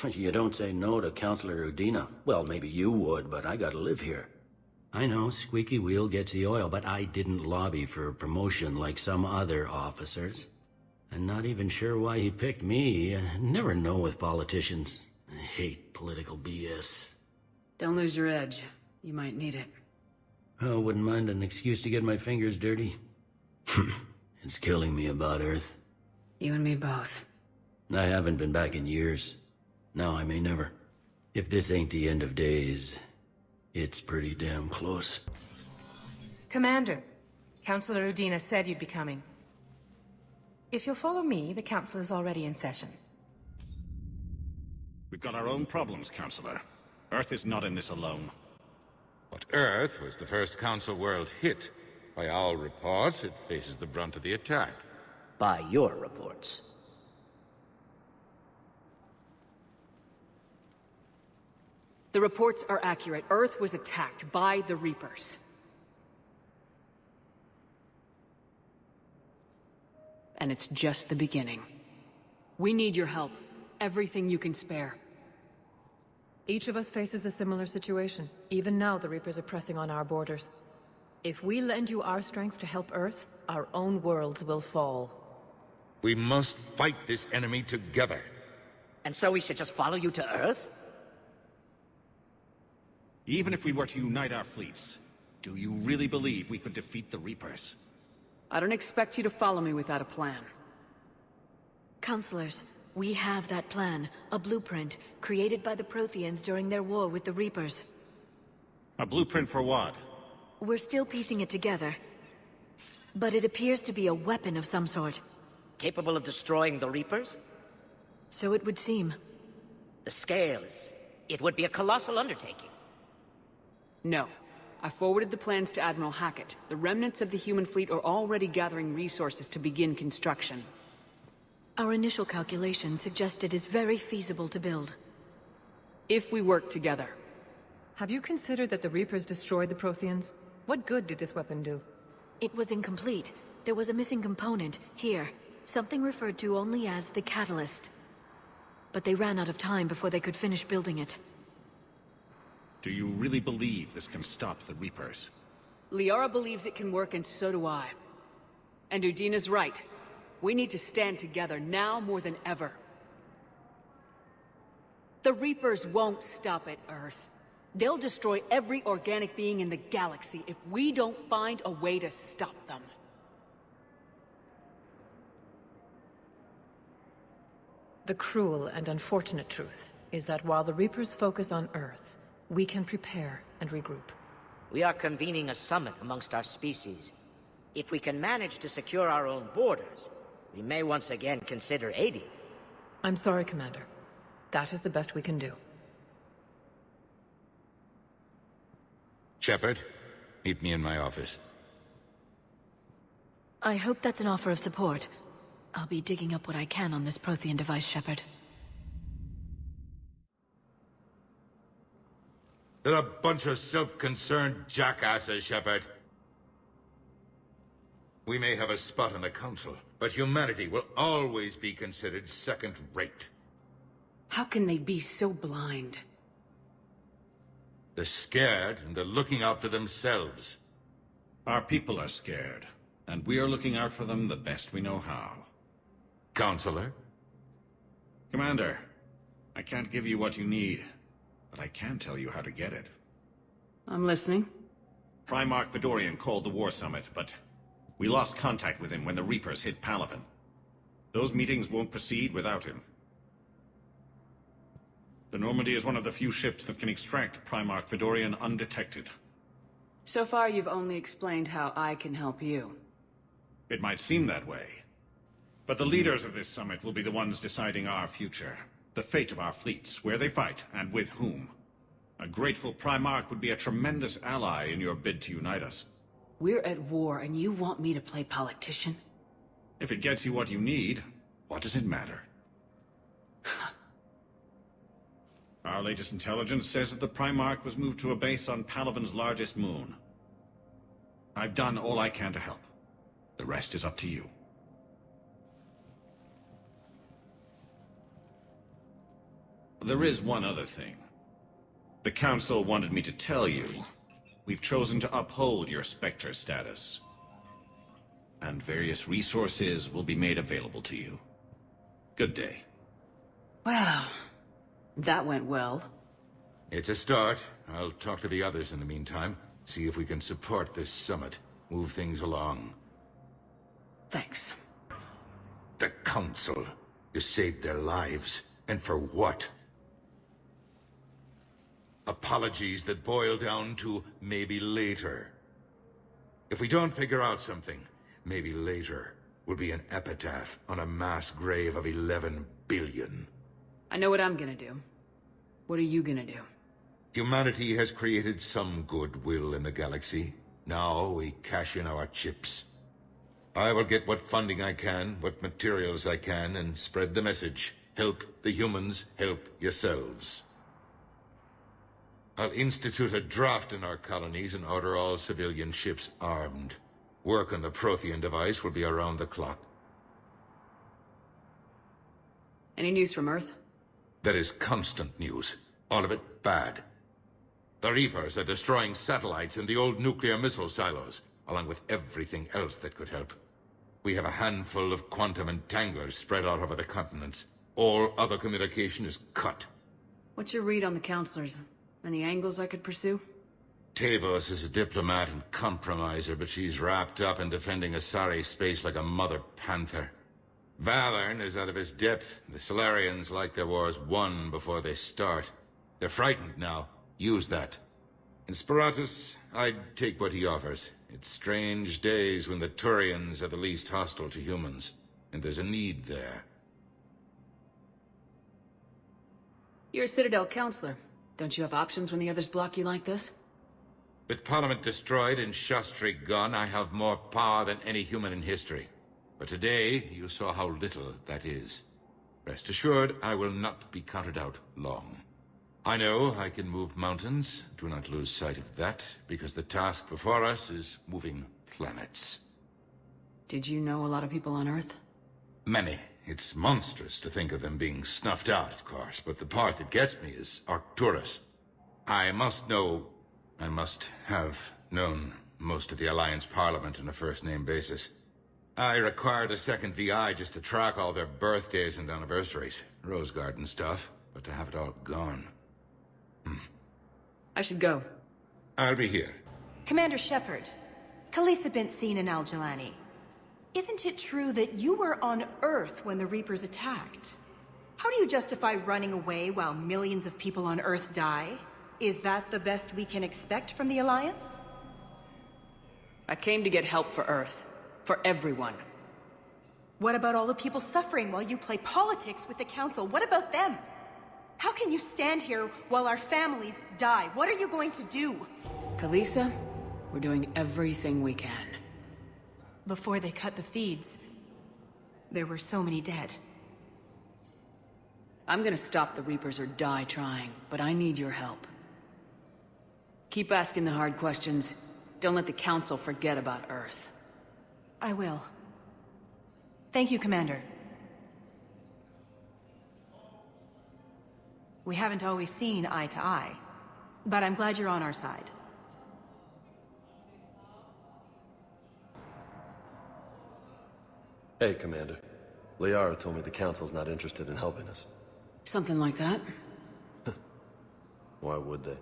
You don't say no to Counselor Udina. Well, maybe you would, but I gotta live here. I know, squeaky wheel gets the oil, but I didn't lobby for a promotion like some other officers. I'm not even sure why he picked me. I never know with politicians. I hate political BS. Don't lose your edge. You might need it. Oh, wouldn't mind an excuse to get my fingers dirty. It's killing me about Earth. You and me both. I haven't been back in years. Now I may never. If this ain't the end of days, it's pretty damn close. Commander, Councilor Udina said you'd be coming. If you'll follow me, the council is already in session. We've got our own problems, Counselor. Earth is not in this alone. But Earth was the first Council world hit. By all reports, it faces the brunt of the attack. By your reports. The reports are accurate. Earth was attacked by the Reapers. And it's just the beginning. We need your help. Everything you can spare. Each of us faces a similar situation. Even now, the Reapers are pressing on our borders. If we lend you our strength to help Earth, our own worlds will fall. We must fight this enemy together. And so we should just follow you to Earth? Even if we were to unite our fleets, do you really believe we could defeat the Reapers? I don't expect you to follow me without a plan. Counselors, we have that plan. A blueprint, created by the Protheans during their war with the Reapers. A blueprint for what? We're still piecing it together. But it appears to be a weapon of some sort. Capable of destroying the Reapers? So it would seem. The scale is... it would be a colossal undertaking. No. I forwarded the plans to Admiral Hackett. The remnants of the human fleet are already gathering resources to begin construction. Our initial calculation suggests it is very feasible to build. If we work together. Have you considered that the Reapers destroyed the Protheans? What good did this weapon do? It was incomplete. There was a missing component, here. Something referred to only as the catalyst. But they ran out of time before they could finish building it. Do you really believe this can stop the Reapers? Liara believes it can work, and so do I. And Udina's right. We need to stand together now more than ever. The Reapers won't stop at Earth. They'll destroy every organic being in the galaxy if we don't find a way to stop them. The cruel and unfortunate truth is that while the Reapers focus on Earth, we can prepare and regroup. We are convening a summit amongst our species. If we can manage to secure our own borders, we may once again consider aiding. I'm sorry, Commander. That is the best we can do. Shepard, meet me in my office. I hope that's an offer of support. I'll be digging up what I can on this Prothean device, Shepard. They're a bunch of self-concerned jackasses, Shepard. We may have a spot on the Council, but humanity will always be considered second-rate. How can they be so blind? They're scared, and they're looking out for themselves. Our people are scared, and we are looking out for them the best we know how. Counselor? Commander, I can't give you what you need, but I can tell you how to get it. I'm listening. Primarch Fedorian called the War Summit, but we lost contact with him when the Reapers hit Palaven. Those meetings won't proceed without him. The Normandy is one of the few ships that can extract Primarch Fedorian undetected. So far, you've only explained how I can help you. It might seem that way. But the leaders of this summit will be the ones deciding our future. The fate of our fleets, where they fight, and with whom. A grateful Primarch would be a tremendous ally in your bid to unite us. We're at war, and you want me to play politician? If it gets you what you need, what does it matter? Our latest intelligence says that the Primarch was moved to a base on Palaven's largest moon. I've done all I can to help. The rest is up to you. There is one other thing. The Council wanted me to tell you, we've chosen to uphold your Spectre status. And various resources will be made available to you. Good day. Well, that went well. It's a start. I'll talk to the others in the meantime. See if we can support this summit. Move things along. Thanks. The Council. You saved their lives. And for what? apologies that boil down to maybe later. If we don't figure out something, maybe later will be an epitaph on a mass grave of 11 billion. I know what I'm gonna do. What are you gonna do? Humanity has created some goodwill in the galaxy. Now we cash in our chips. I will get what funding I can, what materials I can, and spread the message. Help the humans, help yourselves. I'll institute a draft in our colonies and order all civilian ships armed. Work on the Prothean device will be around the clock. Any news from Earth? There is constant news. All of it bad. The Reapers are destroying satellites and the old nuclear missile silos, along with everything else that could help. We have a handful of quantum entanglers spread out over the continents. All other communication is cut. What's your read on the counselors? Any angles I could pursue? Tavos is a diplomat and compromiser, but she's wrapped up in defending Asari space like a mother panther. Valern is out of his depth. The Solarians like their wars won before they start. They're frightened now. Use that. In Sparatus, I'd take what he offers. It's strange days when the Turians are the least hostile to humans, and there's a need there. You're a Citadel counselor. Don't you have options when the others block you like this? With Parliament destroyed and Shastri gone, I have more power than any human in history. But today, you saw how little that is. Rest assured, I will not be counted out long. I know I can move mountains. Do not lose sight of that, because the task before us is moving planets. Did you know a lot of people on Earth? Many. It's monstrous to think of them being snuffed out, of course, but the part that gets me is Arcturus. I must have known most of the Alliance Parliament on a first-name basis. I required a second VI just to track all their birthdays and anniversaries. Rose Garden stuff, but to have it all gone. I should go. I'll be here. Commander Shepard, Khaleesa bint seen in Al-Jalani. Isn't it true that you were on Earth when the Reapers attacked? How do you justify running away while millions of people on Earth die? Is that the best we can expect from the Alliance? I came to get help for Earth. For everyone. What about all the people suffering while you play politics with the Council? What about them? How can you stand here while our families die? What are you going to do? Khaleesa, we're doing everything we can. Before they cut the feeds, there were so many dead. I'm gonna stop the Reapers or die trying, but I need your help. Keep asking the hard questions. Don't let the Council forget about Earth. I will. Thank you, Commander. We haven't always seen eye to eye, but I'm glad you're on our side. Hey, Commander. Liara told me the Council's not interested in helping us. Something like that? Why would they?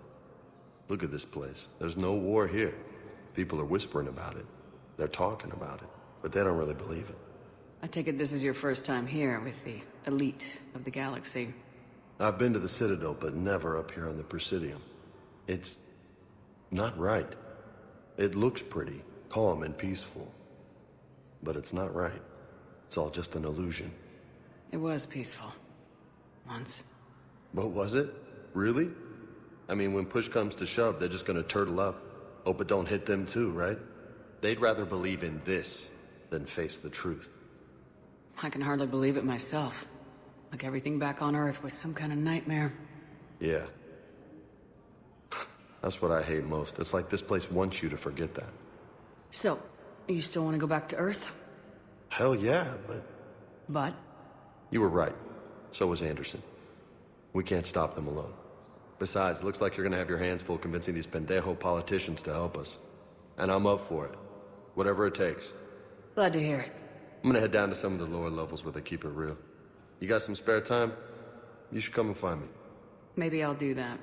Look at this place. There's no war here. People are whispering about it. They're talking about it, but they don't really believe it. I take it this is your first time here with the elite of the galaxy. I've been to the Citadel, but never up here on the Presidium. It's not right. It looks pretty, calm and peaceful. But it's not right. It's all just an illusion. It was peaceful. Once. But was it? Really? I mean, when push comes to shove, they're just gonna turtle up. Hope it don't hit them too, right? They'd rather believe in this than face the truth. I can hardly believe it myself. Like everything back on Earth was some kind of nightmare. Yeah. That's what I hate most. It's like this place wants you to forget that. So, you still want to go back to Earth? Hell yeah, but... But? You were right. So was Anderson. We can't stop them alone. Besides, looks like you're gonna have your hands full convincing these pendejo politicians to help us. And I'm up for it. Whatever it takes. Glad to hear it. I'm gonna head down to some of the lower levels where they keep it real. You got some spare time? You should come and find me. Maybe I'll do that.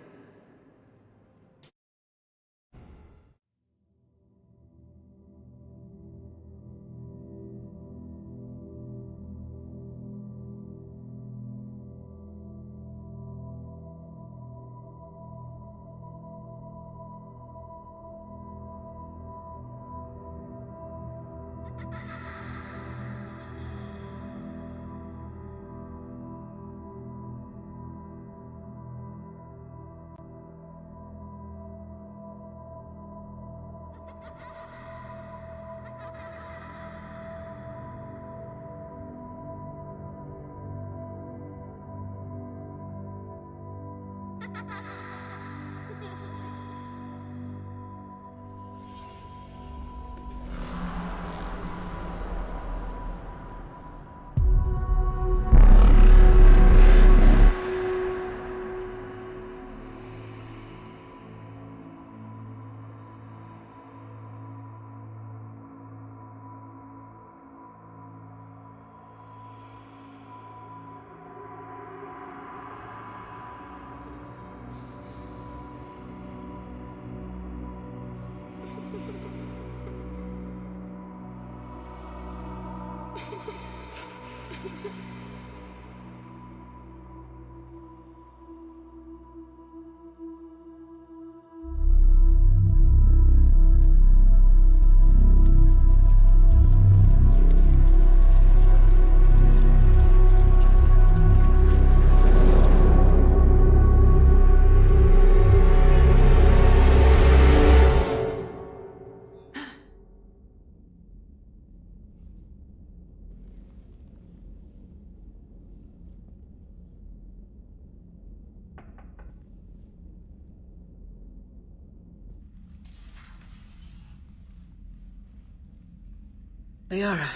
Liara,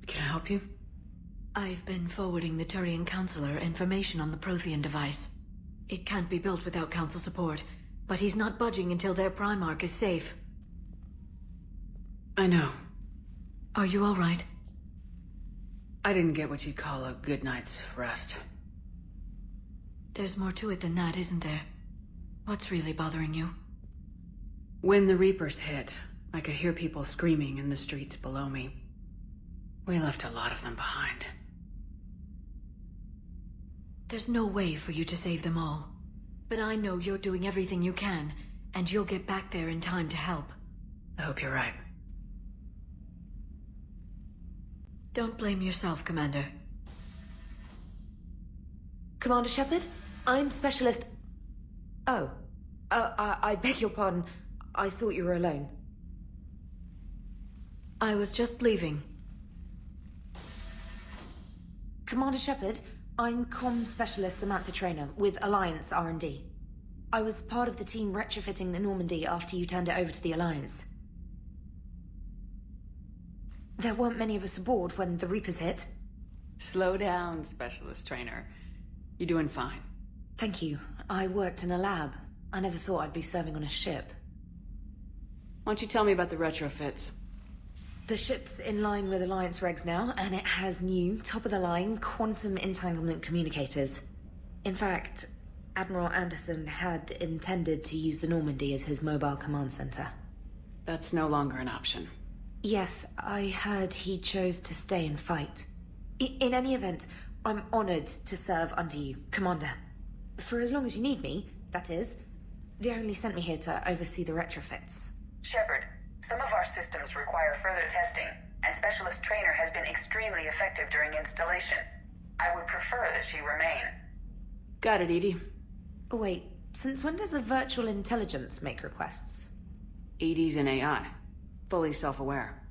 can I help you? I've been forwarding the Turian Counselor information on the Prothean device. It can't be built without Council support, but he's not budging until their Primarch is safe. I know. Are you all right? I didn't get what you'd call a good night's rest. There's more to it than that, isn't there? What's really bothering you? When the Reapers hit, I could hear people screaming in the streets below me. We left a lot of them behind. There's no way for you to save them all. But I know you're doing everything you can, and you'll get back there in time to help. I hope you're right. Don't blame yourself, Commander. Commander Shepard, I'm Specialist... Oh. I beg your pardon. I thought you were alone. I was just leaving. Commander Shepard, I'm Comm Specialist Samantha Traynor with Alliance R&D. I was part of the team retrofitting the Normandy after you turned it over to the Alliance. There weren't many of us aboard when the Reapers hit. Slow down, Specialist Trainer. You're doing fine. Thank you. I worked in a lab. I never thought I'd be serving on a ship. Why don't you tell me about the retrofits? The ship's in line with Alliance regs now, and it has new, top-of-the-line, quantum entanglement communicators. In fact, Admiral Anderson had intended to use the Normandy as his mobile command center. That's no longer an option. Yes, I heard he chose to stay and fight. In any event, I'm honored to serve under you, Commander. For as long as you need me, that is. They only sent me here to oversee the retrofits. Shepard, some of our systems require further testing, and Specialist Trainer has been extremely effective during installation. I would prefer that she remain. Got it, Edie. Wait, since when does a virtual intelligence make requests? Edie's an AI. Fully self-aware.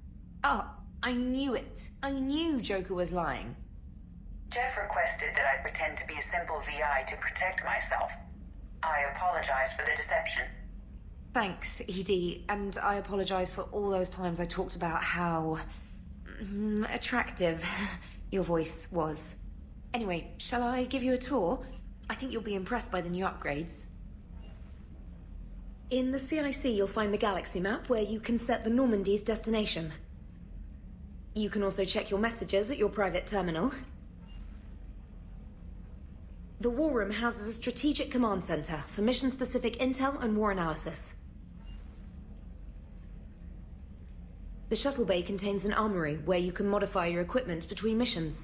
Oh, I knew it. I knew Joker was lying. Jeff requested that I pretend to be a simple VI to protect myself. I apologize for the deception. Thanks, Edie, and I apologize for all those times I talked about how... attractive your voice was. Anyway, shall I give you a tour? I think you'll be impressed by the new upgrades. In the CIC, you'll find the galaxy map where you can set the Normandy's destination. You can also check your messages at your private terminal. The War Room houses a strategic command center for mission-specific intel and war analysis. The shuttle bay contains an armory where you can modify your equipment between missions.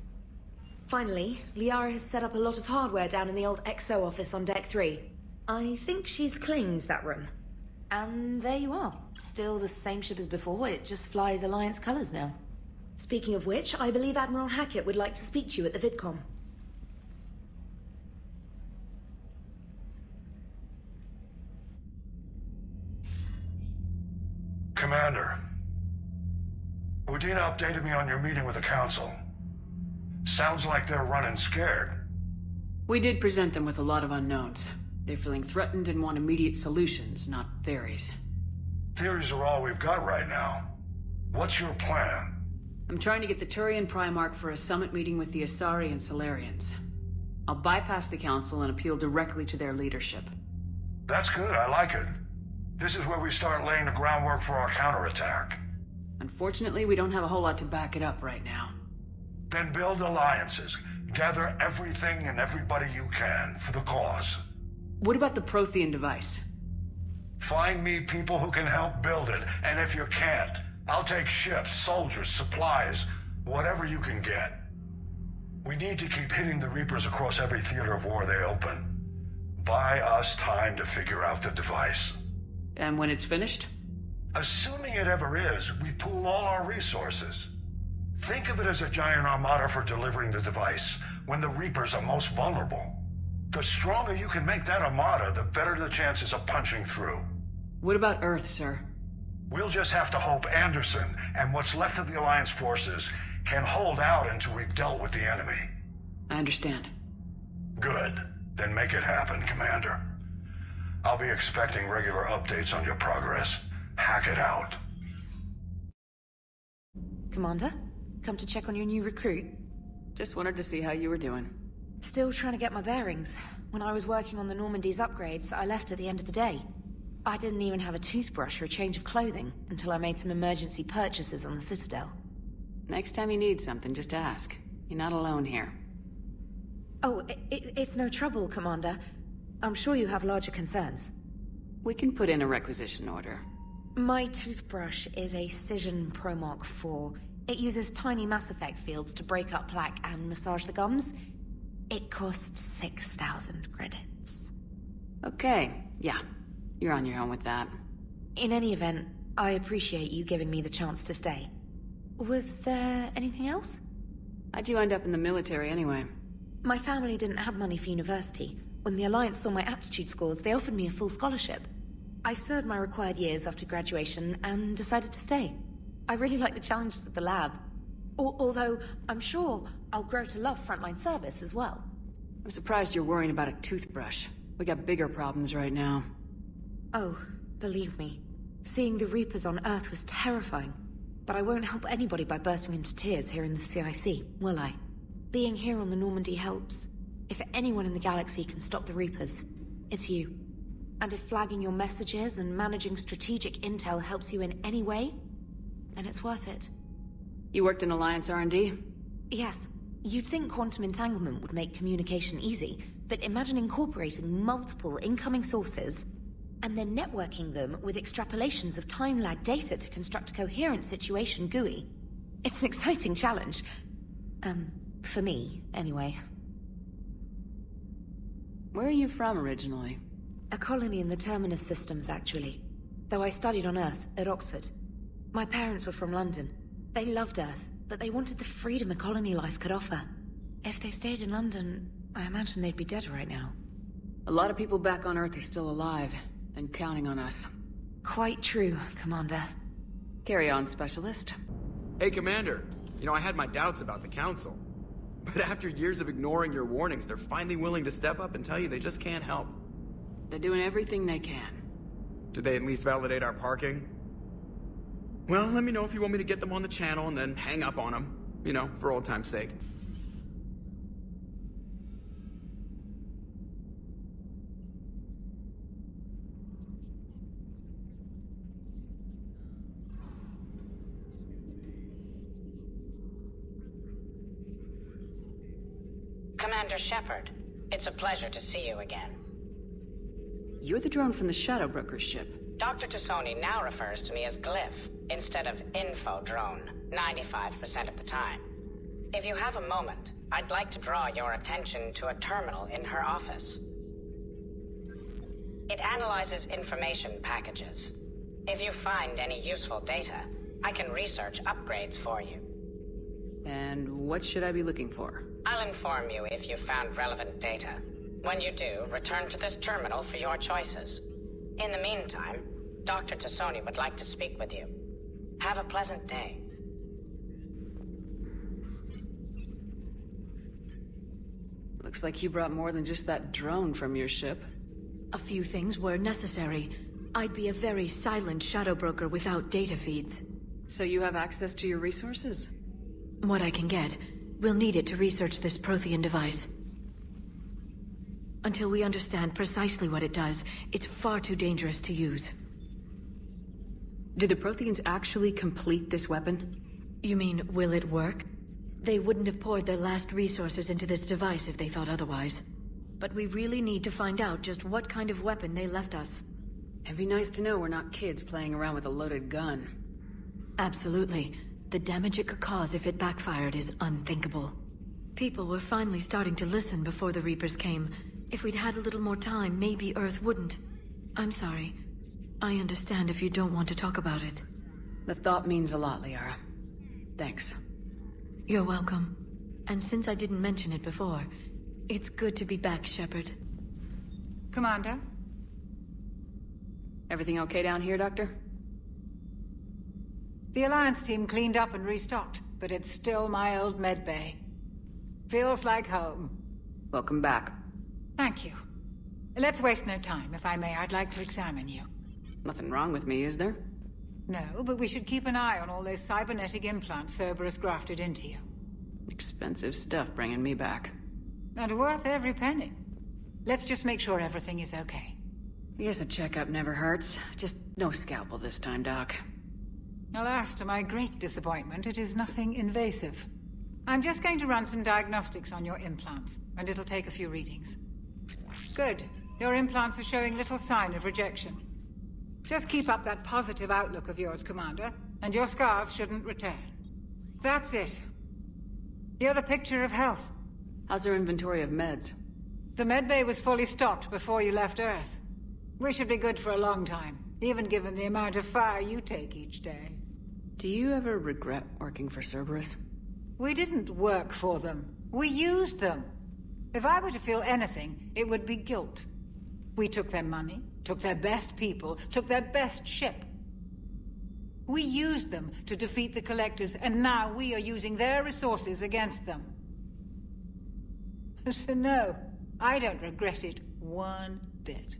Finally, Liara has set up a lot of hardware down in the old XO office on Deck 3. I think she's claimed that room. And there you are. Still the same ship as before, it just flies Alliance colors now. Speaking of which, I believe Admiral Hackett would like to speak to you at the VidCom. Commander, Udina updated me on your meeting with the Council. Sounds like they're running scared. We did present them with a lot of unknowns. They're feeling threatened and want immediate solutions, not theories. Theories are all we've got right now. What's your plan? I'm trying to get the Turian Primarch for a summit meeting with the Asari and Solarians. I'll bypass the Council and appeal directly to their leadership. That's good, I like it. This is where we start laying the groundwork for our counterattack. Unfortunately, we don't have a whole lot to back it up right now. Then build alliances. Gather everything and everybody you can for the cause. What about the Prothean device? Find me people who can help build it, and if you can't, I'll take ships, soldiers, supplies, whatever you can get. We need to keep hitting the Reapers across every theater of war they open. Buy us time to figure out the device. And when it's finished? Assuming it ever is, we pool all our resources. Think of it as a giant armada for delivering the device, when the Reapers are most vulnerable. The stronger you can make that armada, the better the chances of punching through. What about Earth, sir? We'll just have to hope Anderson and what's left of the Alliance forces can hold out until we've dealt with the enemy. I understand. Good. Then make it happen, Commander. I'll be expecting regular updates on your progress. Hack it out. Commander, come to check on your new recruit. Just wanted to see how you were doing. Still trying to get my bearings. When I was working on the Normandy's upgrades, I left at the end of the day. I didn't even have a toothbrush or a change of clothing until I made some emergency purchases on the Citadel. Next time you need something, just ask. You're not alone here. Oh, it's no trouble, Commander. I'm sure you have larger concerns. We can put in a requisition order. My toothbrush is a Cision Pro Mark IV. It uses tiny Mass Effect fields to break up plaque and massage the gums. It costs 6,000 credits. Okay, yeah. You're on your own with that. In any event, I appreciate you giving me the chance to stay. Was there anything else? How'd you end up in the military anyway? My family didn't have money for university. When the Alliance saw my aptitude scores, they offered me a full scholarship. I served my required years after graduation and decided to stay. I really like the challenges of the lab. Although, I'm sure I'll grow to love frontline service as well. I'm surprised you're worrying about a toothbrush. We got bigger problems right now. Oh, believe me. Seeing the Reapers on Earth was terrifying. But I won't help anybody by bursting into tears here in the CIC, will I? Being here on the Normandy helps. If anyone in the galaxy can stop the Reapers, it's you. And if flagging your messages and managing strategic intel helps you in any way, then it's worth it. You worked in Alliance R&D? Yes. You'd think quantum entanglement would make communication easy, but imagine incorporating multiple incoming sources and then networking them with extrapolations of time-lag data to construct a coherent situation GUI. It's an exciting challenge. For me, anyway. Where are you from originally? A colony in the Terminus systems, actually. Though I studied on Earth, at Oxford. My parents were from London. They loved Earth, but they wanted the freedom a colony life could offer. If they stayed in London, I imagine they'd be dead right now. A lot of people back on Earth are still alive, and counting on us. Quite true, Commander. Carry on, Specialist. Hey, Commander. You know, I had my doubts about the Council. But after years of ignoring your warnings, they're finally willing to step up and tell you they just can't help. They're doing everything they can. Did they at least validate our parking? Well, let me know if you want me to get them on the channel and then hang up on them. You know, for old time's sake. Commander Shepard, it's a pleasure to see you again. You're the drone from the Shadowbroker's ship. Dr. Tassoni now refers to me as Glyph, instead of Info Drone, 95% of the time. If you have a moment, I'd like to draw your attention to a terminal in her office. It analyzes information packages. If you find any useful data, I can research upgrades for you. And what should I be looking for? I'll inform you if you've found relevant data. When you do, return to this terminal for your choices. In the meantime, Dr. Tassoni would like to speak with you. Have a pleasant day. Looks like you brought more than just that drone from your ship. A few things were necessary. I'd be a very silent shadow broker without data feeds. So you have access to your resources? What I can get. We'll need it to research this Prothean device. Until we understand precisely what it does, it's far too dangerous to use. Did the Protheans actually complete this weapon? You mean, will it work? They wouldn't have poured their last resources into this device if they thought otherwise. But we really need to find out just what kind of weapon they left us. It'd be nice to know we're not kids playing around with a loaded gun. Absolutely. The damage it could cause if it backfired is unthinkable. People were finally starting to listen before the Reapers came. If we'd had a little more time, maybe Earth wouldn't. I'm sorry. I understand if you don't want to talk about it. The thought means a lot, Liara. Thanks. You're welcome. And since I didn't mention it before, it's good to be back, Shepard. Commander? Everything okay down here, Doctor? The Alliance team cleaned up and restocked, but it's still my old medbay. Feels like home. Welcome back. Thank you. Let's waste no time. If I may, I'd like to examine you. Nothing wrong with me, is there? No, but we should keep an eye on all those cybernetic implants Cerberus grafted into you. Expensive stuff bringing me back. And worth every penny. Let's just make sure everything is okay. I guess a checkup never hurts. Just no scalpel this time, Doc. Alas, to my great disappointment, it is nothing invasive. I'm just going to run some diagnostics on your implants, and it'll take a few readings. Good. Your implants are showing little sign of rejection. Just keep up that positive outlook of yours, Commander, and your scars shouldn't return. That's it. You're the picture of health. How's our inventory of meds? The medbay was fully stocked before you left Earth. We should be good for a long time, even given the amount of fire you take each day. Do you ever regret working for Cerberus? We didn't work for them. We used them. If I were to feel anything, it would be guilt. We took their money, took their best people, took their best ship. We used them to defeat the Collectors, and now we are using their resources against them. So no, I don't regret it one bit.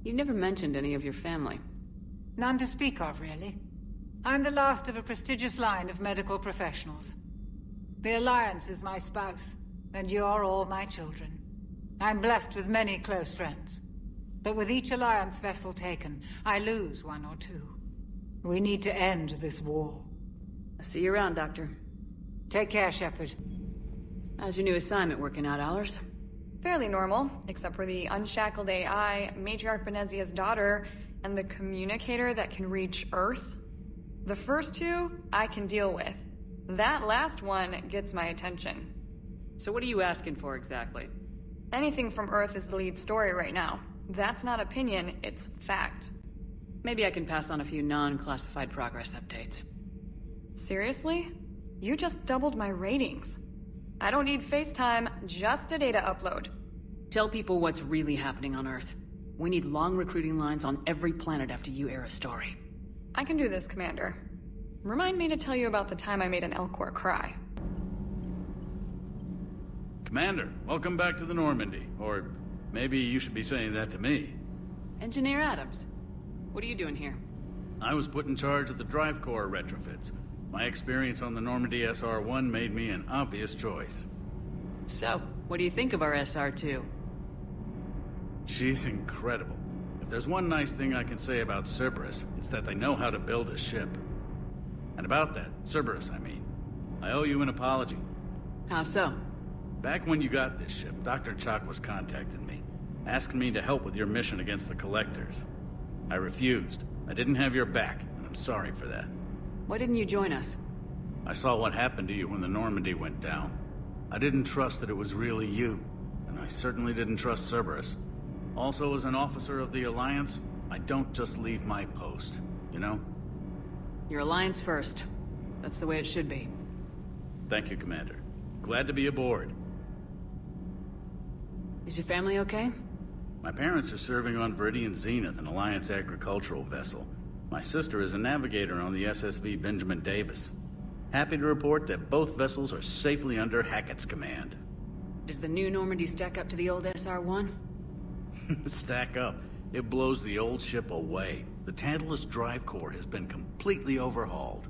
You never mentioned any of your family. None to speak of, really. I'm the last of a prestigious line of medical professionals. The Alliance is my spouse, and you're all my children. I'm blessed with many close friends. But with each Alliance vessel taken, I lose one or two. We need to end this war. I'll see you around, Doctor. Take care, Shepard. How's your new assignment working out, Allers? Fairly normal, except for the unshackled AI, Matriarch Benezia's daughter, and the communicator that can reach Earth. The first two, I can deal with. That last one gets my attention. So what are you asking for exactly? Anything from Earth is the lead story right now. That's not opinion, it's fact. Maybe I can pass on a few non-classified progress updates. Seriously? You just doubled my ratings. I don't need FaceTime, just a data upload. Tell people what's really happening on Earth. We need long recruiting lines on every planet after you air a story. I can do this, Commander. Remind me to tell you about the time I made an Elcor cry. Commander, welcome back to the Normandy. Or maybe you should be saying that to me. Engineer Adams, what are you doing here? I was put in charge of the drive core retrofits. My experience on the Normandy SR-1 made me an obvious choice. So, what do you think of our SR-2? She's incredible. If there's one nice thing I can say about Cerberus, it's that they know how to build a ship. And about that, Cerberus, I mean, I owe you an apology. How so? Back when you got this ship, Dr. Chalk was contacting me, asking me to help with your mission against the Collectors. I refused. I didn't have your back, and I'm sorry for that. Why didn't you join us? I saw what happened to you when the Normandy went down. I didn't trust that it was really you, and I certainly didn't trust Cerberus. Also, as an officer of the Alliance, I don't just leave my post, you know? Your Alliance first. That's the way it should be. Thank you, Commander. Glad to be aboard. Is your family okay? My parents are serving on Viridian Zenith, an Alliance agricultural vessel. My sister is a navigator on the SSV Benjamin Davis. Happy to report that both vessels are safely under Hackett's command. Does the new Normandy stack up to the old SR-1? Stack up. It blows the old ship away. The Tantalus drive core has been completely overhauled.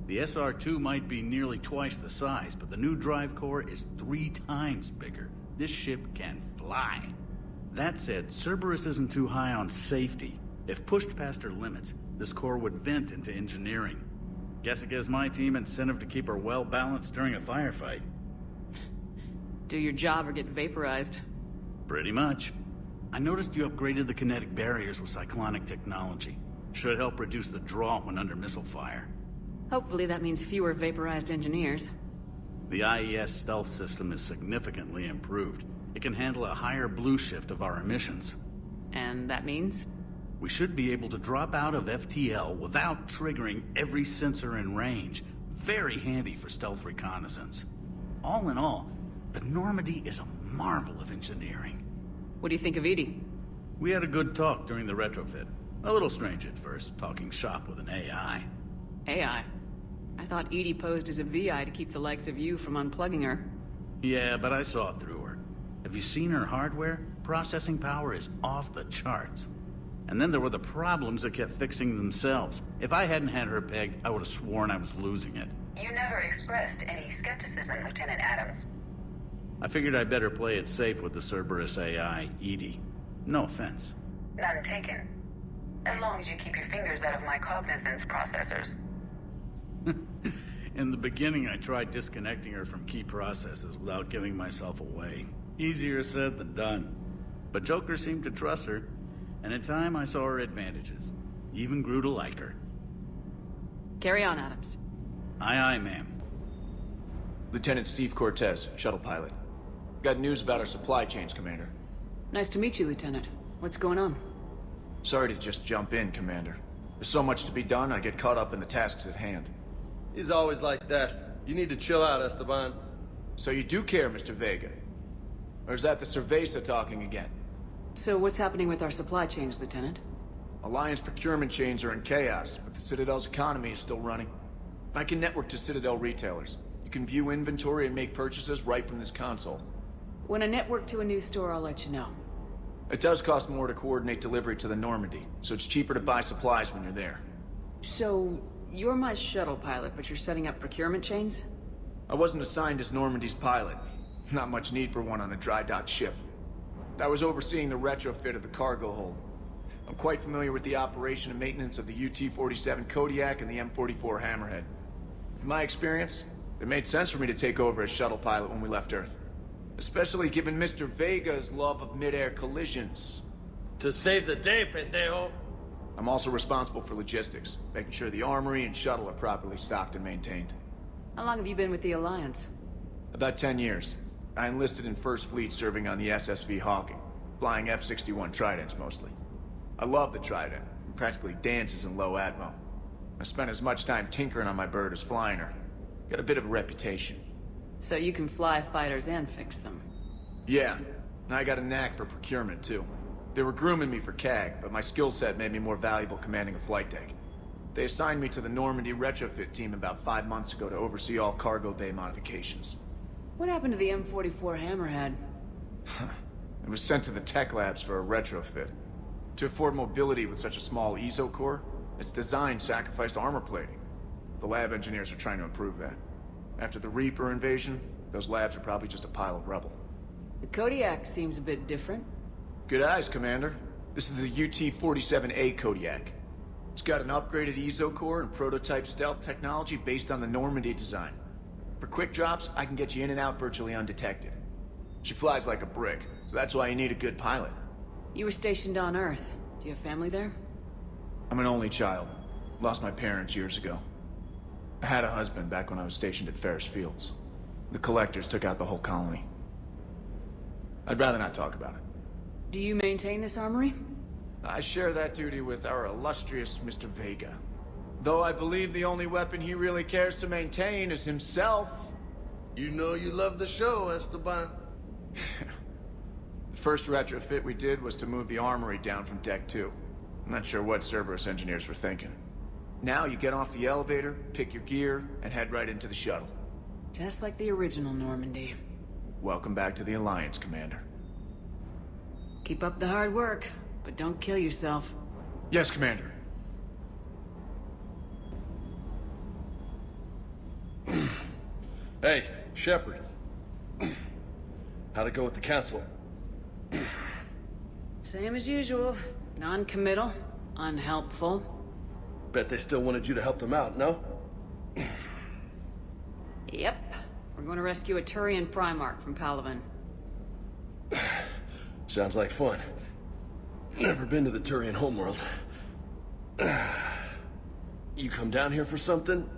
The SR-2 might be nearly twice the size, but the new drive core is 3 times bigger. This ship can fly. That said, Cerberus isn't too high on safety. If pushed past her limits, this core would vent into engineering. Guess it gives my team incentive to keep her well-balanced during a firefight. Do your job or get vaporized. Pretty much. I noticed you upgraded the kinetic barriers with cyclonic technology. Should help reduce the draw when under missile fire. Hopefully that means fewer vaporized engineers. The IES stealth system is significantly improved. It can handle a higher blue shift of our emissions. And that means? We should be able to drop out of FTL without triggering every sensor in range. Very handy for stealth reconnaissance. All in all, the Normandy is a marvel of engineering. What do you think of Edie? We had a good talk during the retrofit. A little strange at first, talking shop with an AI. AI? I thought Edie posed as a VI to keep the likes of you from unplugging her. Yeah, but I saw through her. Have you seen her hardware? Processing power is off the charts. And then there were the problems that kept fixing themselves. If I hadn't had her pegged, I would have sworn I was losing it. You never expressed any skepticism, Lieutenant Adams. I figured I'd better play it safe with the Cerberus AI, Edie. No offense. None taken. As long as you keep your fingers out of my cognizance processors. In the beginning, I tried disconnecting her from key processes without giving myself away. Easier said than done. But Joker seemed to trust her, and in time I saw her advantages. Even grew to like her. Carry on, Adams. Aye, aye, ma'am. Lieutenant Steve Cortez, shuttle pilot. Got news about our supply chains, Commander. Nice to meet you, Lieutenant. What's going on? Sorry to just jump in, Commander. There's so much to be done, I get caught up in the tasks at hand. He's always like that. You need to chill out, Esteban. So you do care, Mr. Vega? Or is that the Cerveza talking again? So what's happening with our supply chains, Lieutenant? Alliance procurement chains are in chaos, but the Citadel's economy is still running. I can network to Citadel retailers. You can view inventory and make purchases right from this console. When I network to a new store, I'll let you know. It does cost more to coordinate delivery to the Normandy, so it's cheaper to buy supplies when you're there. So, you're my shuttle pilot, but you're setting up procurement chains? I wasn't assigned as Normandy's pilot. Not much need for one on a dry dock ship. I was overseeing the retrofit of the cargo hold. I'm quite familiar with the operation and maintenance of the UT-47 Kodiak and the M44 Hammerhead. With my experience, it made sense for me to take over as shuttle pilot when we left Earth. Especially given Mr. Vega's love of mid-air collisions. To save the day, pendejo. I'm also responsible for logistics, making sure the armory and shuttle are properly stocked and maintained. How long have you been with the Alliance? About 10 years. I enlisted in First Fleet serving on the SSV Hawking, flying F-61 Tridents mostly. I love the Trident, and practically dances in low atmo. I spent as much time tinkering on my bird as flying her. Got a bit of a reputation. So you can fly fighters and fix them? Yeah, and I got a knack for procurement too. They were grooming me for CAG, but my skill set made me more valuable commanding a flight deck. They assigned me to the Normandy retrofit team about 5 months ago to oversee all cargo bay modifications. What happened to the M44 Hammerhead? It was sent to the tech labs for a retrofit. To afford mobility with such a small ESO core, its design sacrificed armor plating. The lab engineers are trying to improve that. After the Reaper invasion, those labs are probably just a pile of rubble. The Kodiak seems a bit different. Good eyes, Commander. This is the UT-47A Kodiak. It's got an upgraded ESO core and prototype stealth technology based on the Normandy design. For quick drops, I can get you in and out virtually undetected. She flies like a brick, so that's why you need a good pilot. You were stationed on Earth. Do you have family there? I'm an only child. Lost my parents years ago. I had a husband back when I was stationed at Ferris Fields. The Collectors took out the whole colony. I'd rather not talk about it. Do you maintain this armory? I share that duty with our illustrious Mr. Vega. Though I believe the only weapon he really cares to maintain is himself. You know you love the show, Esteban. The first retrofit we did was to move the armory down from Deck 2. I'm not sure what Cerberus engineers were thinking. Now you get off the elevator, pick your gear, and head right into the shuttle. Just like the original Normandy. Welcome back to the Alliance, Commander. Keep up the hard work, but don't kill yourself. Yes, Commander. Hey, Shepard. How'd it go with the Council? Same as usual. Non-committal, unhelpful. Bet they still wanted you to help them out, no? Yep. We're going to rescue a Turian Primarch from Palaven. Sounds like fun. Never been to the Turian homeworld. You come down here for something?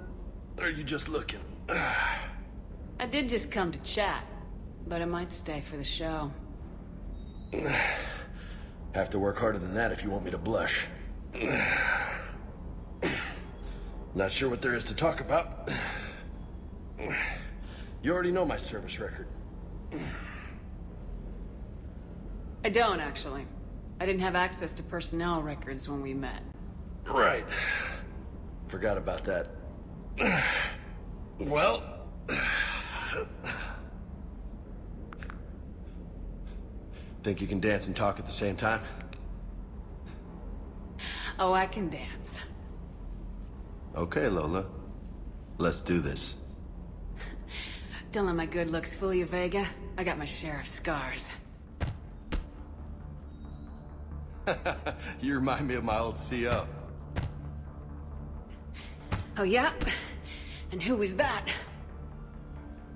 Or are you just looking? I did just come to chat, but I might stay for the show. Have to work harder than that if you want me to blush. Not sure what there is to talk about. You already know my service record. I don't, actually. I didn't have access to personnel records when we met. Right. Forgot about that. Well... Think you can dance and talk at the same time? Oh, I can dance. Okay, Lola. Let's do this. Don't let my good looks fool you, Vega. I got my share of scars. You remind me of my old CO. Oh, yeah? And who was that?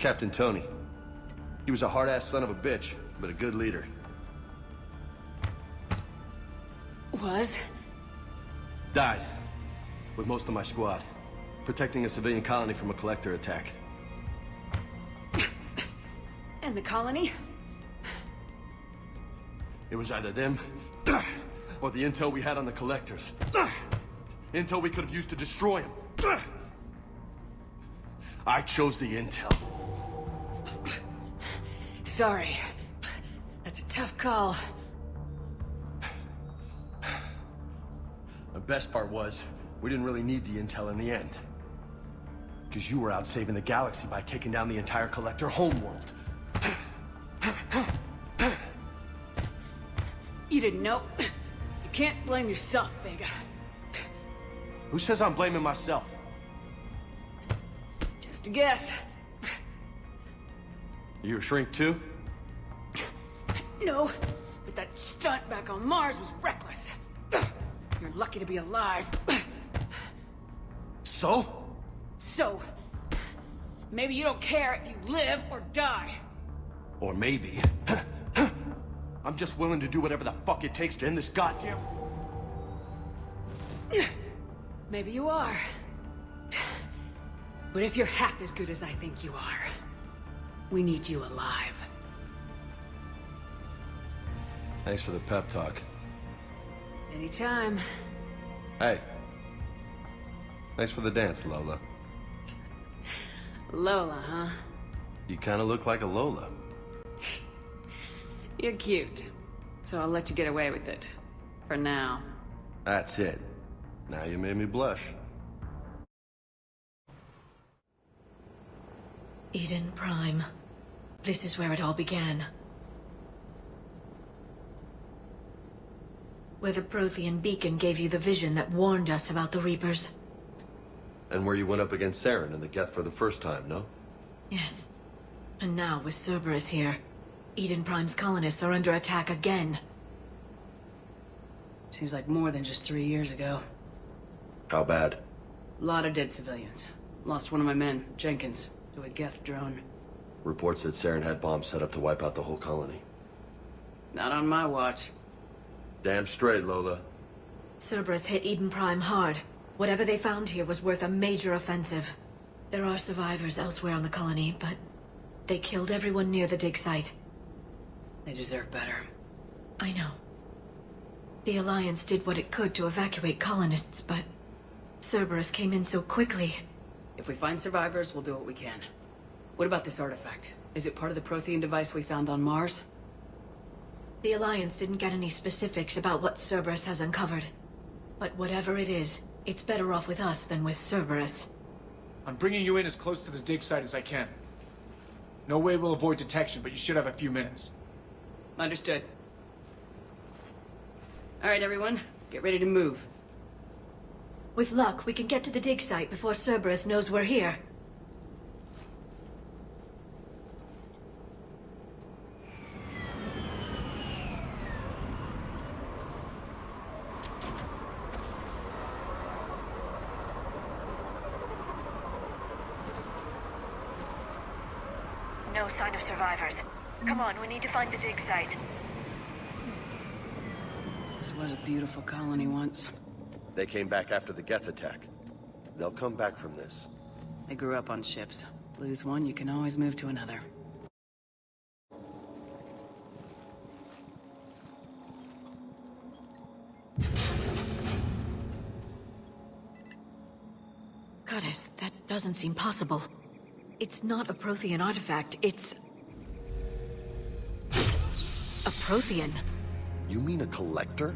Captain Tony. He was a hard-ass son of a bitch, but a good leader. Was? Died. With most of my squad. Protecting a civilian colony from a collector attack. And the colony? It was either them, or the intel we had on the collectors. Intel we could have used to destroy them. I chose the intel. Sorry. That's a tough call. The best part was, we didn't really need the intel in the end. Because you were out saving the galaxy by taking down the entire collector homeworld. You didn't know. You can't blame yourself, Vega. Who says I'm blaming myself? Just a guess. You a shrink too? No, but that stunt back on Mars was reckless. You're lucky to be alive. So? So, maybe you don't care if you live or die. Or maybe... I'm just willing to do whatever the fuck it takes to end this goddamn... Maybe you are. But if you're half as good as I think you are, we need you alive. Thanks for the pep talk. Anytime. Hey. Thanks for the dance, Lola. Lola, huh? You kinda look like a Lola. You're cute. So I'll let you get away with it. For now. That's it. Now you made me blush. Eden Prime. This is where it all began. Where the Prothean beacon gave you the vision that warned us about the Reapers. And where you went up against Saren in the Geth for the first time, no? Yes. And now, with Cerberus here, Eden Prime's colonists are under attack again. Seems like more than just 3 years ago. How bad? A lot of dead civilians. Lost one of my men, Jenkins, to a Geth drone. Reports that Saren had bombs set up to wipe out the whole colony. Not on my watch. Damn straight, Lola. Cerberus hit Eden Prime hard. Whatever they found here was worth a major offensive. There are survivors elsewhere on the colony, but they killed everyone near the dig site. They deserve better. I know. The Alliance did what it could to evacuate colonists, but Cerberus came in so quickly. If we find survivors, we'll do what we can. What about this artifact? Is it part of the Prothean device we found on Mars? The Alliance didn't get any specifics about what Cerberus has uncovered. But whatever it is, it's better off with us than with Cerberus. I'm bringing you in as close to the dig site as I can. No way we'll avoid detection, but you should have a few minutes. Understood. Alright, everyone. Get ready to move. With luck, we can get to the dig site before Cerberus knows we're here. No sign of survivors. Come on, we need to find the dig site. This was a beautiful colony once. They came back after the Geth attack. They'll come back from this. They grew up on ships. Lose one, you can always move to another. Goddess, that doesn't seem possible. It's not a Prothean artifact, it's... a Prothean. You mean a collector?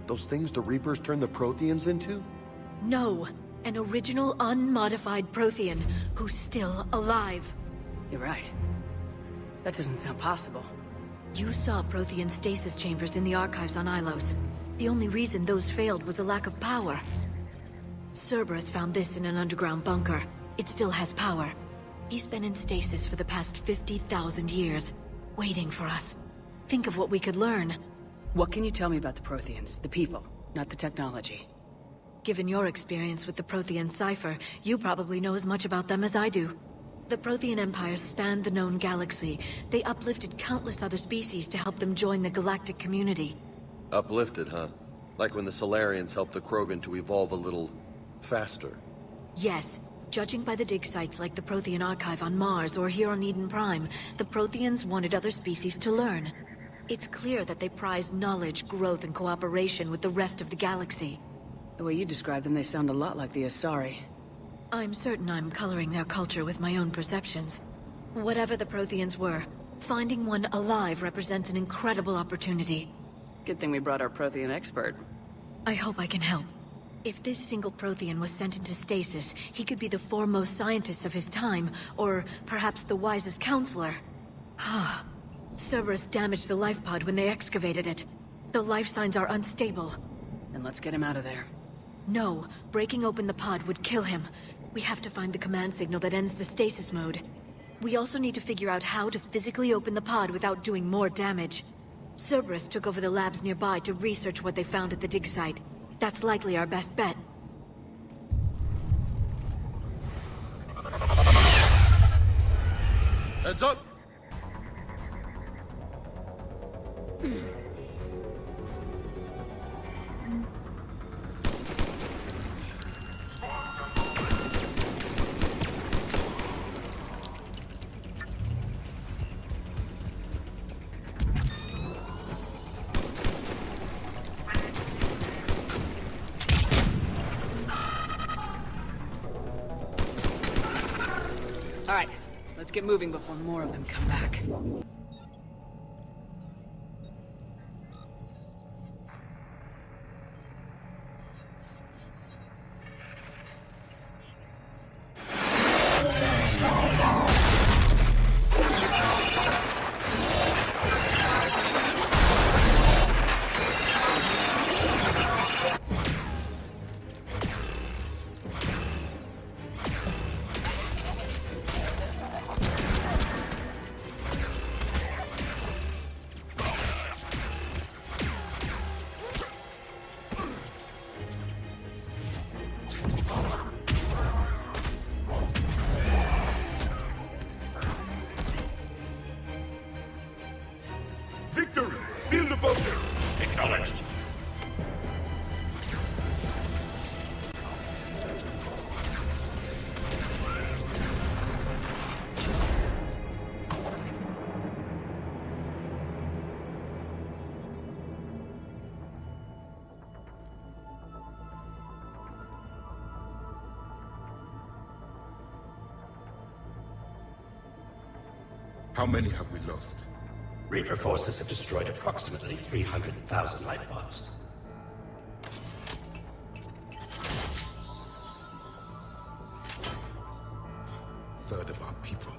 Those things the Reapers turned the Protheans into? No, an original unmodified Prothean who's still alive. You're right. That doesn't sound possible. You saw Prothean stasis chambers in the archives on Ilos. The only reason those failed was a lack of power. Cerberus found this in an underground bunker. It still has power. He's been in stasis for the past 50,000 years, waiting for us. Think of what we could learn. What can you tell me about the Protheans? The people, not the technology. Given your experience with the Prothean cipher, you probably know as much about them as I do. The Prothean Empire spanned the known galaxy. They uplifted countless other species to help them join the galactic community. Uplifted, huh? Like when the Solarians helped the Krogan to evolve a little... faster. Yes. Judging by the dig sites like the Prothean Archive on Mars or here on Eden Prime, the Protheans wanted other species to learn. It's clear that they prize knowledge, growth, and cooperation with the rest of the galaxy. The way you describe them, they sound a lot like the Asari. I'm certain I'm coloring their culture with my own perceptions. Whatever the Protheans were, finding one alive represents an incredible opportunity. Good thing we brought our Prothean expert. I hope I can help. If this single Prothean was sent into stasis, he could be the foremost scientist of his time, or perhaps the wisest counselor. Cerberus damaged the life pod when they excavated it. The life signs are unstable. Then let's get him out of there. No, breaking open the pod would kill him. We have to find the command signal that ends the stasis mode. We also need to figure out how to physically open the pod without doing more damage. Cerberus took over the labs nearby to research what they found at the dig site. That's likely our best bet. Heads up! All right, let's get moving before more of them come back. Victory! Field above there! Acknowledged. How many have we lost? Reaper forces have destroyed approximately 300,000 life pods. Third of our people.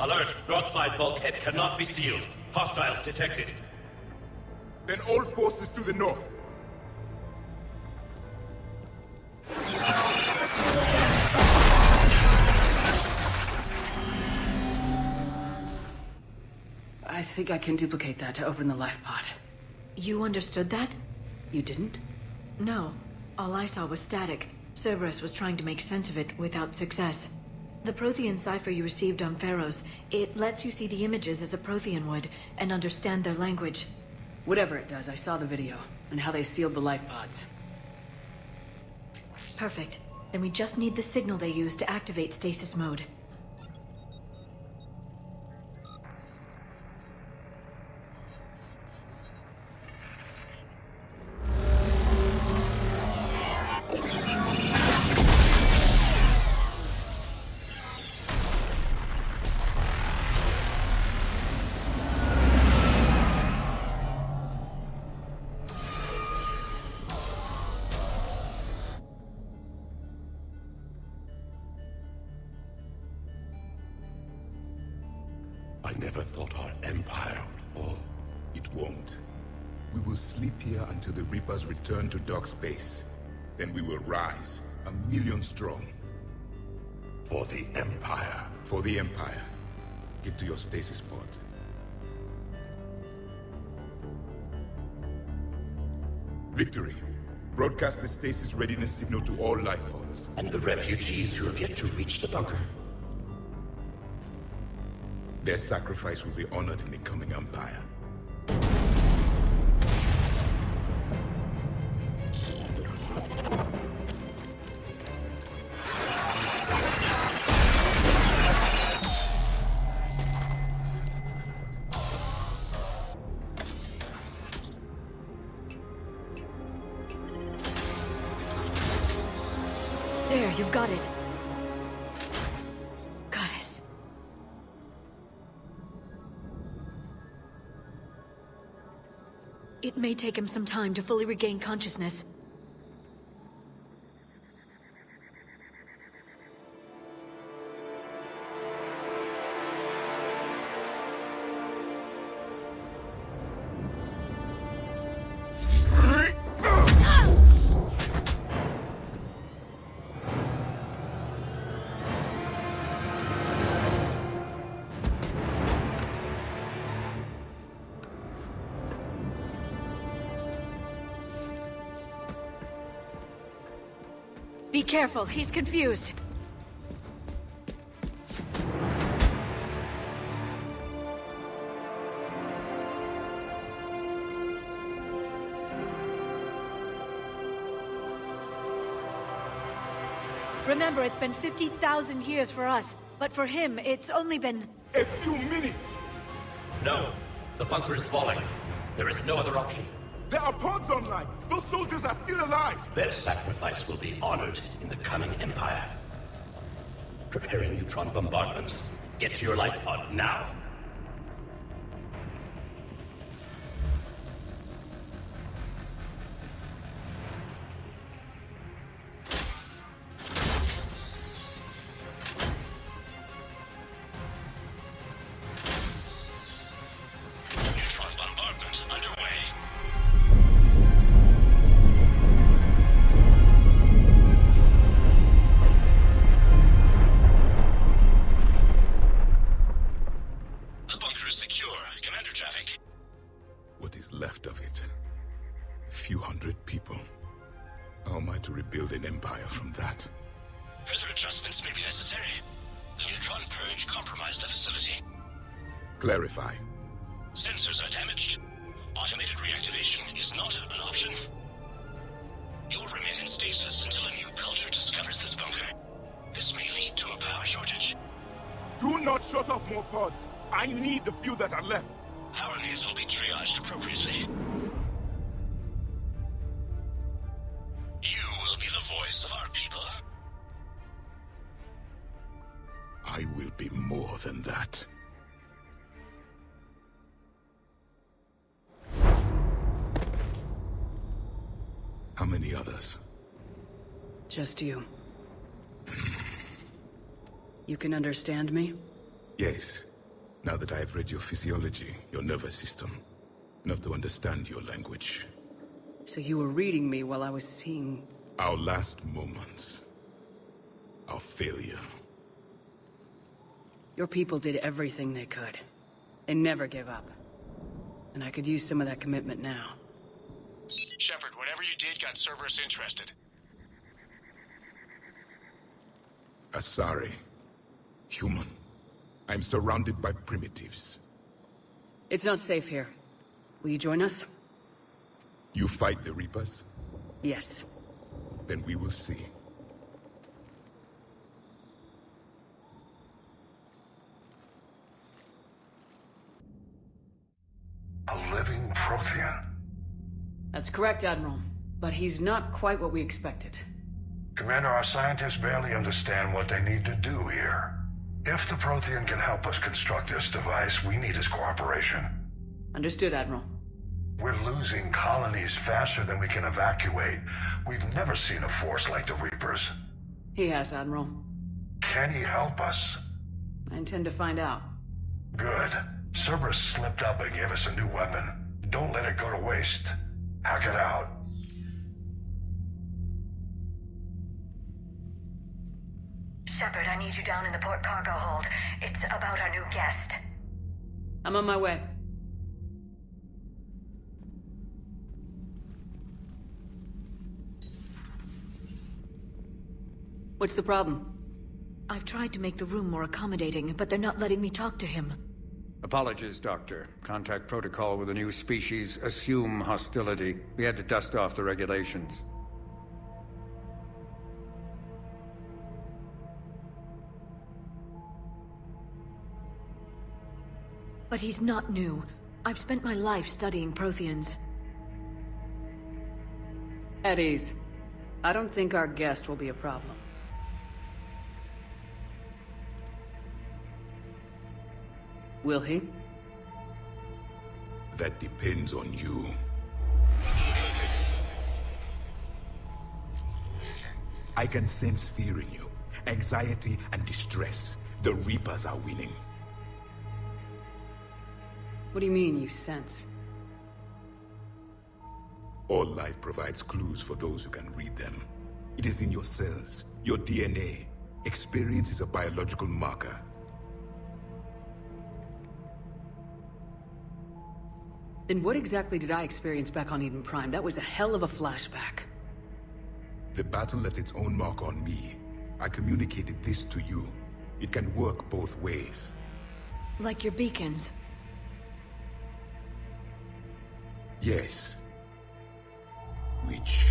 Alert! Broadside bulkhead cannot be sealed. Hostiles detected. Then all forces to the north. I think I can duplicate that to open the life pod. You understood that? You didn't? No. All I saw was static. Cerberus was trying to make sense of it without success. The Prothean cipher you received on Pharaohs, it lets you see the images as a Prothean would, and understand their language. Whatever it does, I saw the video, and how they sealed the life pods. Perfect. Then we just need the signal they use to activate stasis mode. I never thought our empire would fall. It won't. We will sleep here until the Reapers return to dock space. Then we will rise, 1,000,000 strong. For the Empire. For the Empire. Get to your stasis pod. Victory. Broadcast the stasis readiness signal to all life pods. And the refugees who have yet to reach the bunker. Their sacrifice will be honored in the coming Empire. There, you've got it. Goddess. It may take him some time to fully regain consciousness. Be careful, he's confused. Remember, it's been 50,000 years for us, but for him, it's only been... A few minutes! No, the bunker is falling. There is no other option. There are pods online! Those soldiers are still alive! Their sacrifice will be honored in the coming Empire. Preparing neutron bombardment. Get to your life pod now. Neutron bombardment underway. The bunker is secure. Commander traffic. What is left of it? A few hundred people. How am I to rebuild an empire from that? Further adjustments may be necessary. The neutron purge compromised the facility. Clarify. Sensors are damaged. Automated reactivation is not an option. You'll remain in stasis until a new culture discovers this bunker. This may lead to a power shortage. Do not shut off more pods! I need the few that are left! Power needs will be triaged appropriately. You will be the voice of our people. I will be more than that. How many others? Just you. You can understand me? Yes, Now that I've read your physiology, your nervous system, enough to understand your language. So you were reading me while I was seeing... Our last moments. Our failure. Your people did everything they could. They never gave up. And I could use some of that commitment now. Shepard, whatever you did got Cerberus interested. Asari. Human. I'm surrounded by primitives. It's not safe here. Will you join us? You fight the Reapers? Yes. Then we will see. A living Prothean. That's correct, Admiral. But he's not quite what we expected. Commander, our scientists barely understand what they need to do here. If the Prothean can help us construct this device, we need his cooperation. Understood, Admiral. We're losing colonies faster than we can evacuate. We've never seen a force like the Reapers. He has, Admiral. Can he help us? I intend to find out. Good. Cerberus slipped up and gave us a new weapon. Don't let it go to waste. Hack it out. Shepard, I need you down in the port cargo hold. It's about our new guest. I'm on my way. What's the problem? I've tried to make the room more accommodating, but they're not letting me talk to him. Apologies, Doctor. Contact protocol with a new species. Assume hostility. We had to dust off the regulations. But he's not new. I've spent my life studying Protheans. At ease. I don't think our guest will be a problem. Will he? That depends on you. I can sense fear in you, anxiety and distress. The Reapers are winning. What do you mean, you sense? All life provides clues for those who can read them. It is in your cells, your DNA. Experience is a biological marker. Then what exactly did I experience back on Eden Prime? That was a hell of a flashback. The battle left its own mark on me. I communicated this to you. It can work both ways. Like your beacons. Yes. Which...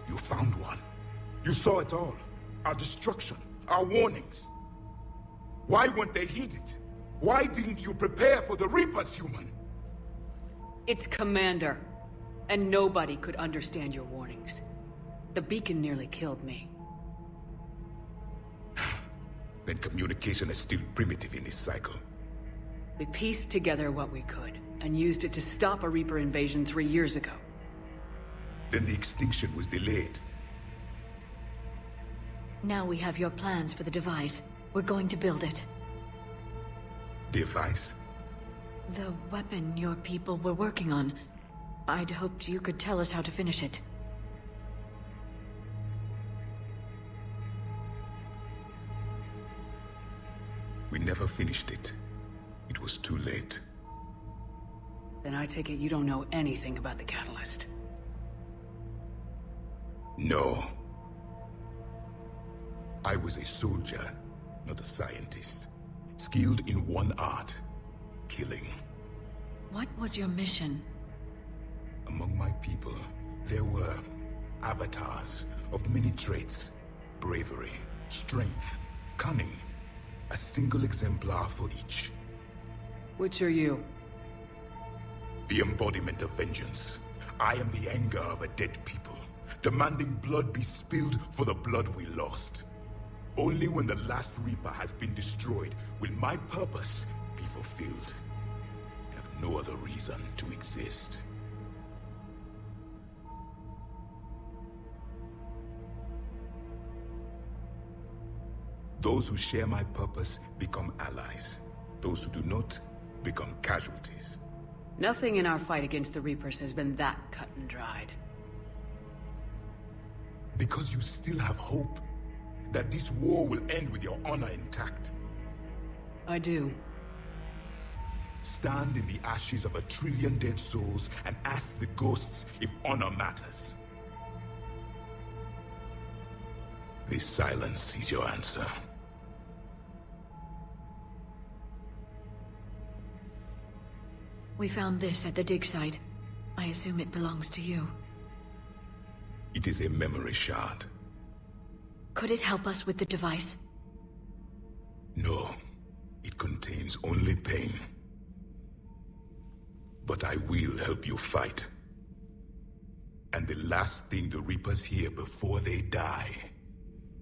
You found one. You saw it all. Our destruction, our warnings. Why weren't they heeded? Why didn't you prepare for the Reapers, human? It's Commander. And nobody could understand your warnings. The beacon nearly killed me. Then communication is still primitive in this cycle. We pieced together what we could, and used it to stop a Reaper invasion 3 years ago. Then the extinction was delayed. Now we have your plans for the device. We're going to build it. Device? The weapon your people were working on. I'd hoped you could tell us how to finish it. We never finished it. It was too late. Then I take it you don't know anything about the catalyst. No. I was a soldier, not a scientist. Skilled in one art, killing. What was your mission? Among my people, there were avatars of many traits. Bravery, strength, cunning. A single exemplar for each. Which are you? The embodiment of vengeance. I am the anger of a dead people, demanding blood be spilled for the blood we lost. Only when the last Reaper has been destroyed will my purpose be fulfilled. I have no other reason to exist. Those who share my purpose become allies. Those who do not become casualties. Nothing in our fight against the Reapers has been that cut and dried. Because you still have hope that this war will end with your honor intact. I do. Stand in the ashes of 1 trillion dead souls and ask the ghosts if honor matters. This silence is your answer. We found this at the dig site. I assume it belongs to you. It is a memory shard. Could it help us with the device? No, it contains only pain. But I will help you fight. And the last thing the Reapers hear before they die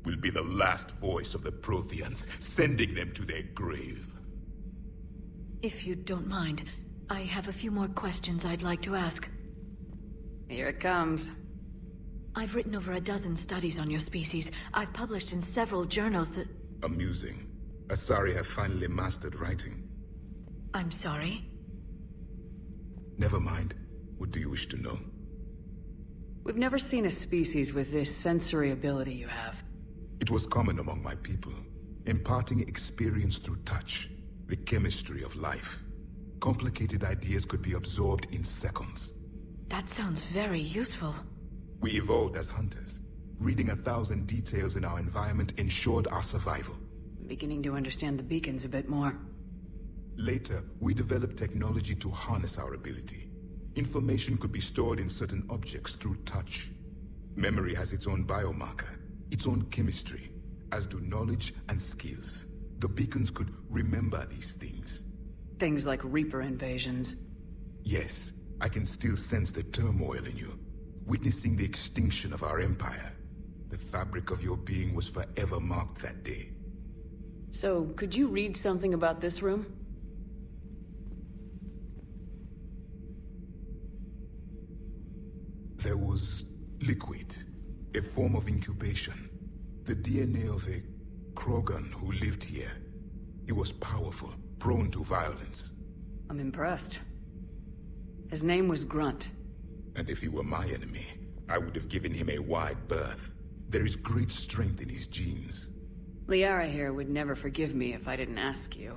will be the last voice of the Protheans, sending them to their grave. If you don't mind, I have a few more questions I'd like to ask. Here it comes. I've written over a dozen studies on your species. I've published in several journals that... Amusing. Asari have finally mastered writing. I'm sorry? Never mind. What do you wish to know? We've never seen a species with this sensory ability you have. It was common among my people, imparting experience through touch, the chemistry of life. Complicated ideas could be absorbed in seconds. That sounds very useful. We evolved as hunters. Reading 1,000 details in our environment ensured our survival. I'm beginning to understand the beacons a bit more. Later, we developed technology to harness our ability. Information could be stored in certain objects through touch. Memory has its own biomarker, its own chemistry, as do knowledge and skills. The beacons could remember these things. Things like Reaper invasions. Yes, I can still sense the turmoil in you, witnessing the extinction of our empire. The fabric of your being was forever marked that day. So, could you read something about this room? There was liquid, a form of incubation. The DNA of a Krogan who lived here. He was powerful, prone to violence. I'm impressed. His name was Grunt. And if he were my enemy, I would have given him a wide berth. There is great strength in his genes. Liara here would never forgive me if I didn't ask you.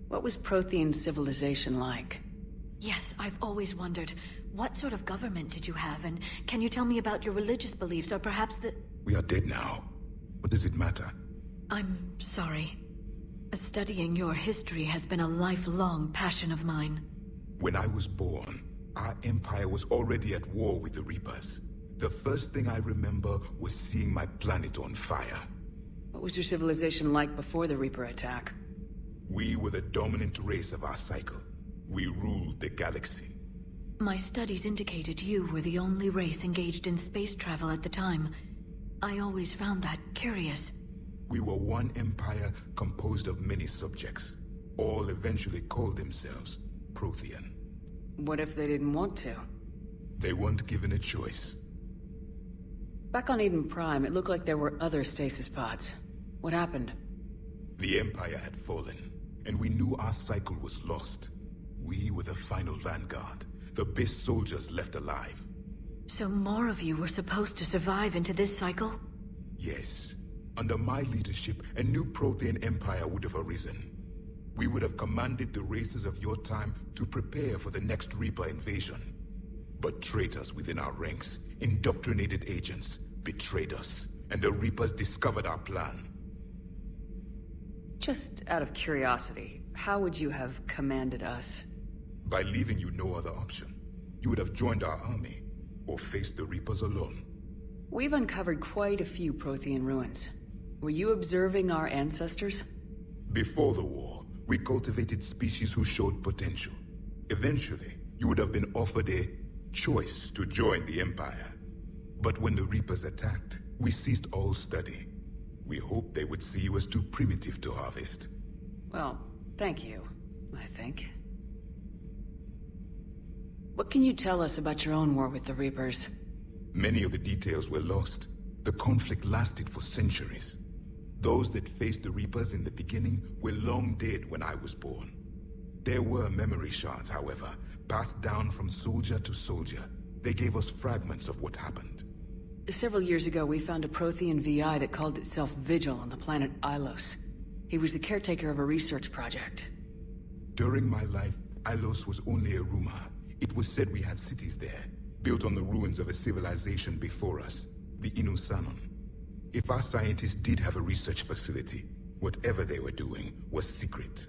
What was Prothean civilization like? Yes, I've always wondered. What sort of government did you have, and can you tell me about your religious beliefs, or perhaps the... We are dead now. What does it matter? I'm sorry. Studying your history has been a lifelong passion of mine. When I was born, our empire was already at war with the Reapers. The first thing I remember was seeing my planet on fire. What was your civilization like before the Reaper attack? We were the dominant race of our cycle. We ruled the galaxy. My studies indicated you were the only race engaged in space travel at the time. I always found that curious. We were one empire composed of many subjects. All eventually called themselves Prothean. What if they didn't want to? They weren't given a choice. Back on Eden Prime, it looked like there were other stasis pods. What happened? The Empire had fallen, and we knew our cycle was lost. We were the final vanguard, the best soldiers left alive. So more of you were supposed to survive into this cycle? Yes. Under my leadership, a new Prothean empire would have arisen. We would have commanded the races of your time to prepare for the next Reaper invasion. But traitors within our ranks, indoctrinated agents, betrayed us, and the Reapers discovered our plan. Just out of curiosity, how would you have commanded us? By leaving you no other option. You would have joined our army, or faced the Reapers alone. We've uncovered quite a few Prothean ruins. Were you observing our ancestors? Before the war, we cultivated species who showed potential. Eventually, you would have been offered a choice to join the Empire. But when the Reapers attacked, we ceased all study. We hoped they would see you as too primitive to harvest. Well, thank you, I think. What can you tell us about your own war with the Reapers? Many of the details were lost. The conflict lasted for centuries. Those that faced the Reapers in the beginning were long dead when I was born. There were memory shards, however, passed down from soldier to soldier. They gave us fragments of what happened. Several years ago, we found a Prothean VI that called itself Vigil on the planet Ilos. He was the caretaker of a research project. During my life, Ilos was only a rumor. It was said we had cities there, built on the ruins of a civilization before us, the Inusanon. If our scientists did have a research facility, whatever they were doing was secret.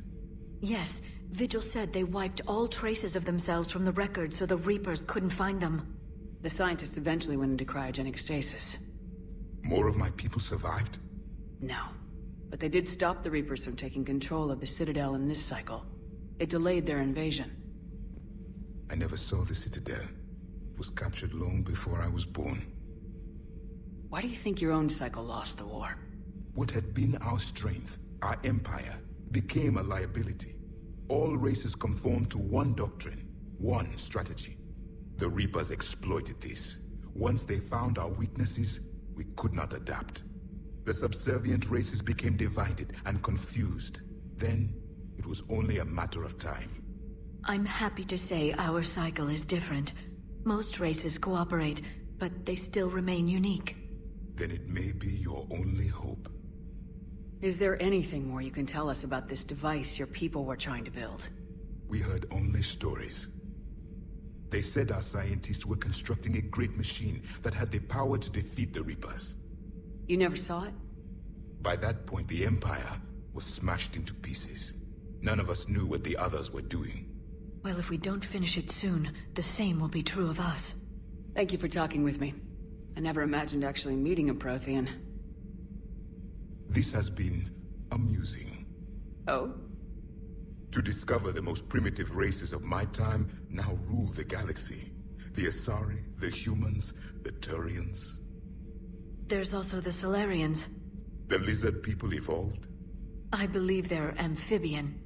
Yes, Vigil said they wiped all traces of themselves from the records so the Reapers couldn't find them. The scientists eventually went into cryogenic stasis. More of my people survived? No. But they did stop the Reapers from taking control of the Citadel in this cycle. It delayed their invasion. I never saw the Citadel. It was captured long before I was born. Why do you think your own cycle lost the war? What had been our strength, our empire, became a liability. All races conformed to one doctrine, one strategy. The Reapers exploited this. Once they found our weaknesses, we could not adapt. The subservient races became divided and confused. Then, it was only a matter of time. I'm happy to say our cycle is different. Most races cooperate, but they still remain unique. Then it may be your only hope. Is there anything more you can tell us about this device your people were trying to build? We heard only stories. They said our scientists were constructing a great machine that had the power to defeat the Reapers. You never saw it? By that point, the Empire was smashed into pieces. None of us knew what the others were doing. Well, if we don't finish it soon, the same will be true of us. Thank you for talking with me. I never imagined actually meeting a Prothean. This has been amusing. Oh? To discover the most primitive races of my time now rule the galaxy. The Asari, the humans, the Turians. There's also the Solarians. The lizard people evolved? I believe they're amphibian.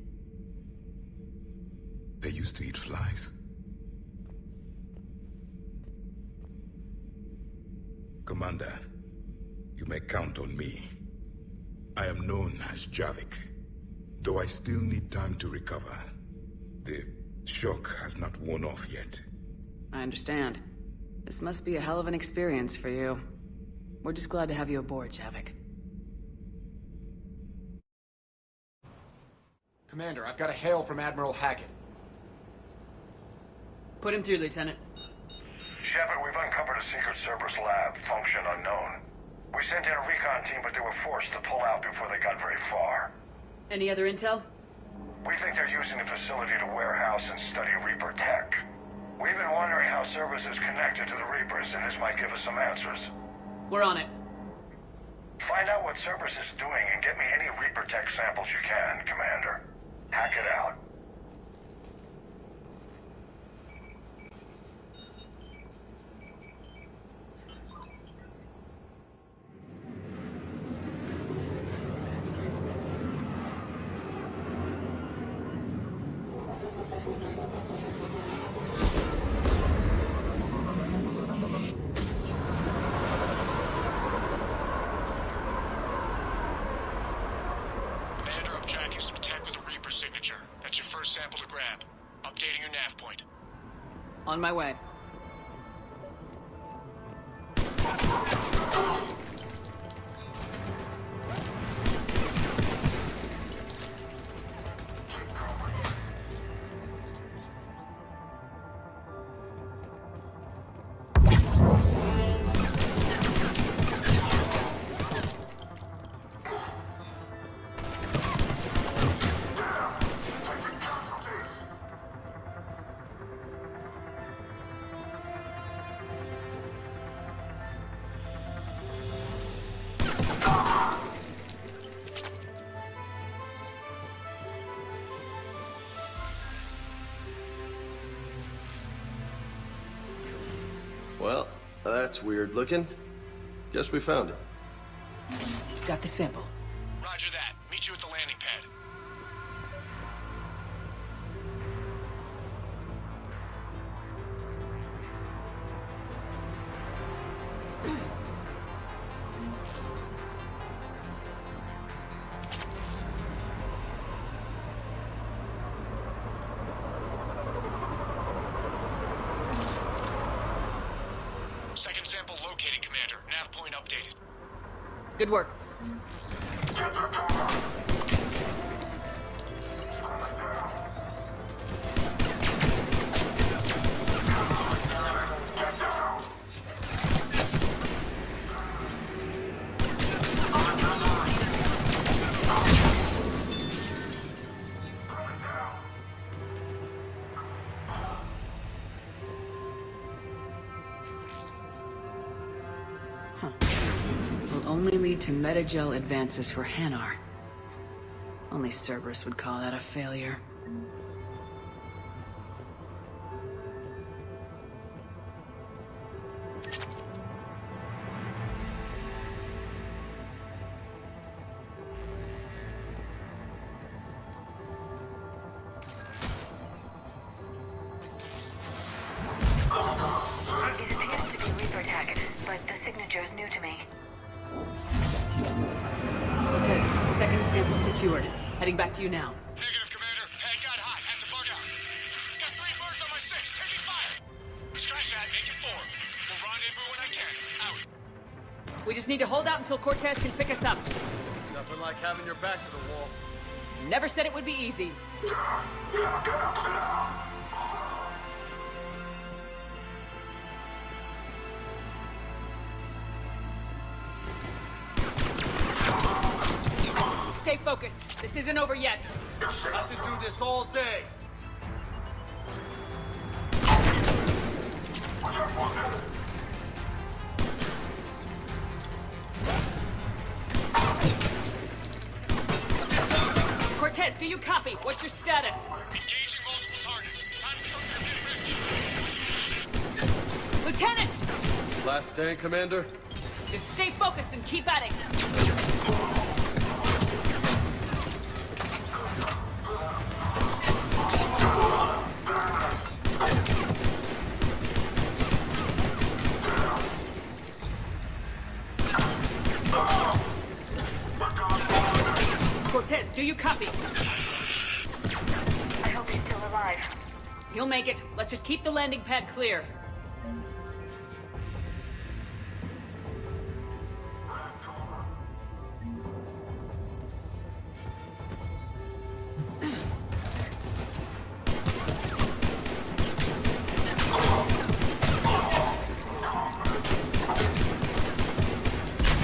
They used to eat flies. Commander, you may count on me. I am known as Javik, though I still need time to recover. The shock has not worn off yet. I understand. This must be a hell of an experience for you. We're just glad to have you aboard, Javik. Commander, I've got a hail from Admiral Hackett. Put him through, Lieutenant. Shepard, we've uncovered a secret Cerberus lab, function unknown. We sent in a recon team, but they were forced to pull out before they got very far. Any other intel? We think they're using the facility to warehouse and study Reaper tech. We've been wondering how Cerberus is connected to the Reapers, and this might give us some answers. We're on it. Find out what Cerberus is doing and get me any Reaper tech samples you can, Commander. Hack it out. Tracking some tech with a Reaper signature. That's your first sample to grab. Updating your nav point. On my way. Well, that's weird looking. Guess we found it. Got the sample. Roger that. Meet you at the landing pad. Second sample located, Commander. Nav point updated. Good work. Will only lead to metagel advances for Hanar. Only Cerberus would call that a failure. It appears to be Reaper tech, but the signature is new to me. Cortez, second sample secured. Heading back to you now. Negative, Commander. Pad got hot. Had to bug out. Got 3 birds on my 6. Taking fire. Scratch that. Make it 4. We'll rendezvous when I can. Out. We just need to hold out until Cortez can pick us up. Nothing like having your back to the wall. Never said it would be easy. Stay focused. This isn't over yet. Have to do this all day. Cortez, do you copy? What's your status? Engaging multiple targets. Time for something getting risky. Lieutenant! Last stand, Commander? Just stay focused and keep at it. Cortez, do you copy? I hope he's still alive. He'll make it. Let's just keep the landing pad clear.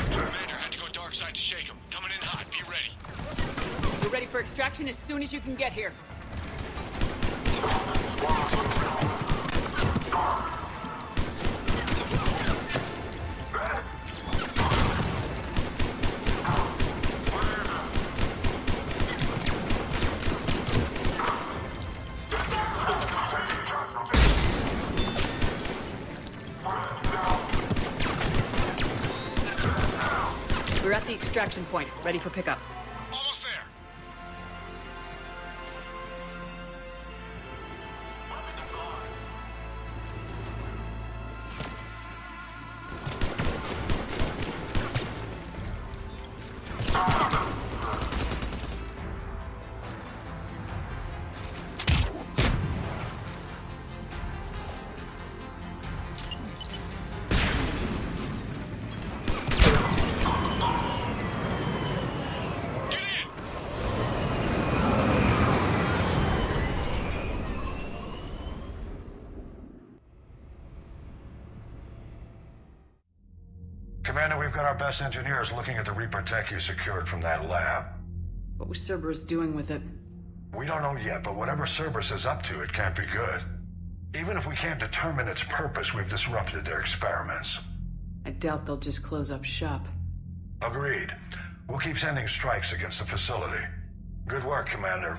Commander had to go dark side to shake him. Coming in hot. Be ready. You're ready for extraction as soon as you can get here. We're at the extraction point, ready for pickup. Almost there. Commander, we've got our best engineers looking at the Reaper tech you secured from that lab. What was Cerberus doing with it? We don't know yet, but whatever Cerberus is up to, it can't be good. Even if we can't determine its purpose, we've disrupted their experiments. I doubt they'll just close up shop. Agreed. We'll keep sending strikes against the facility. Good work, Commander.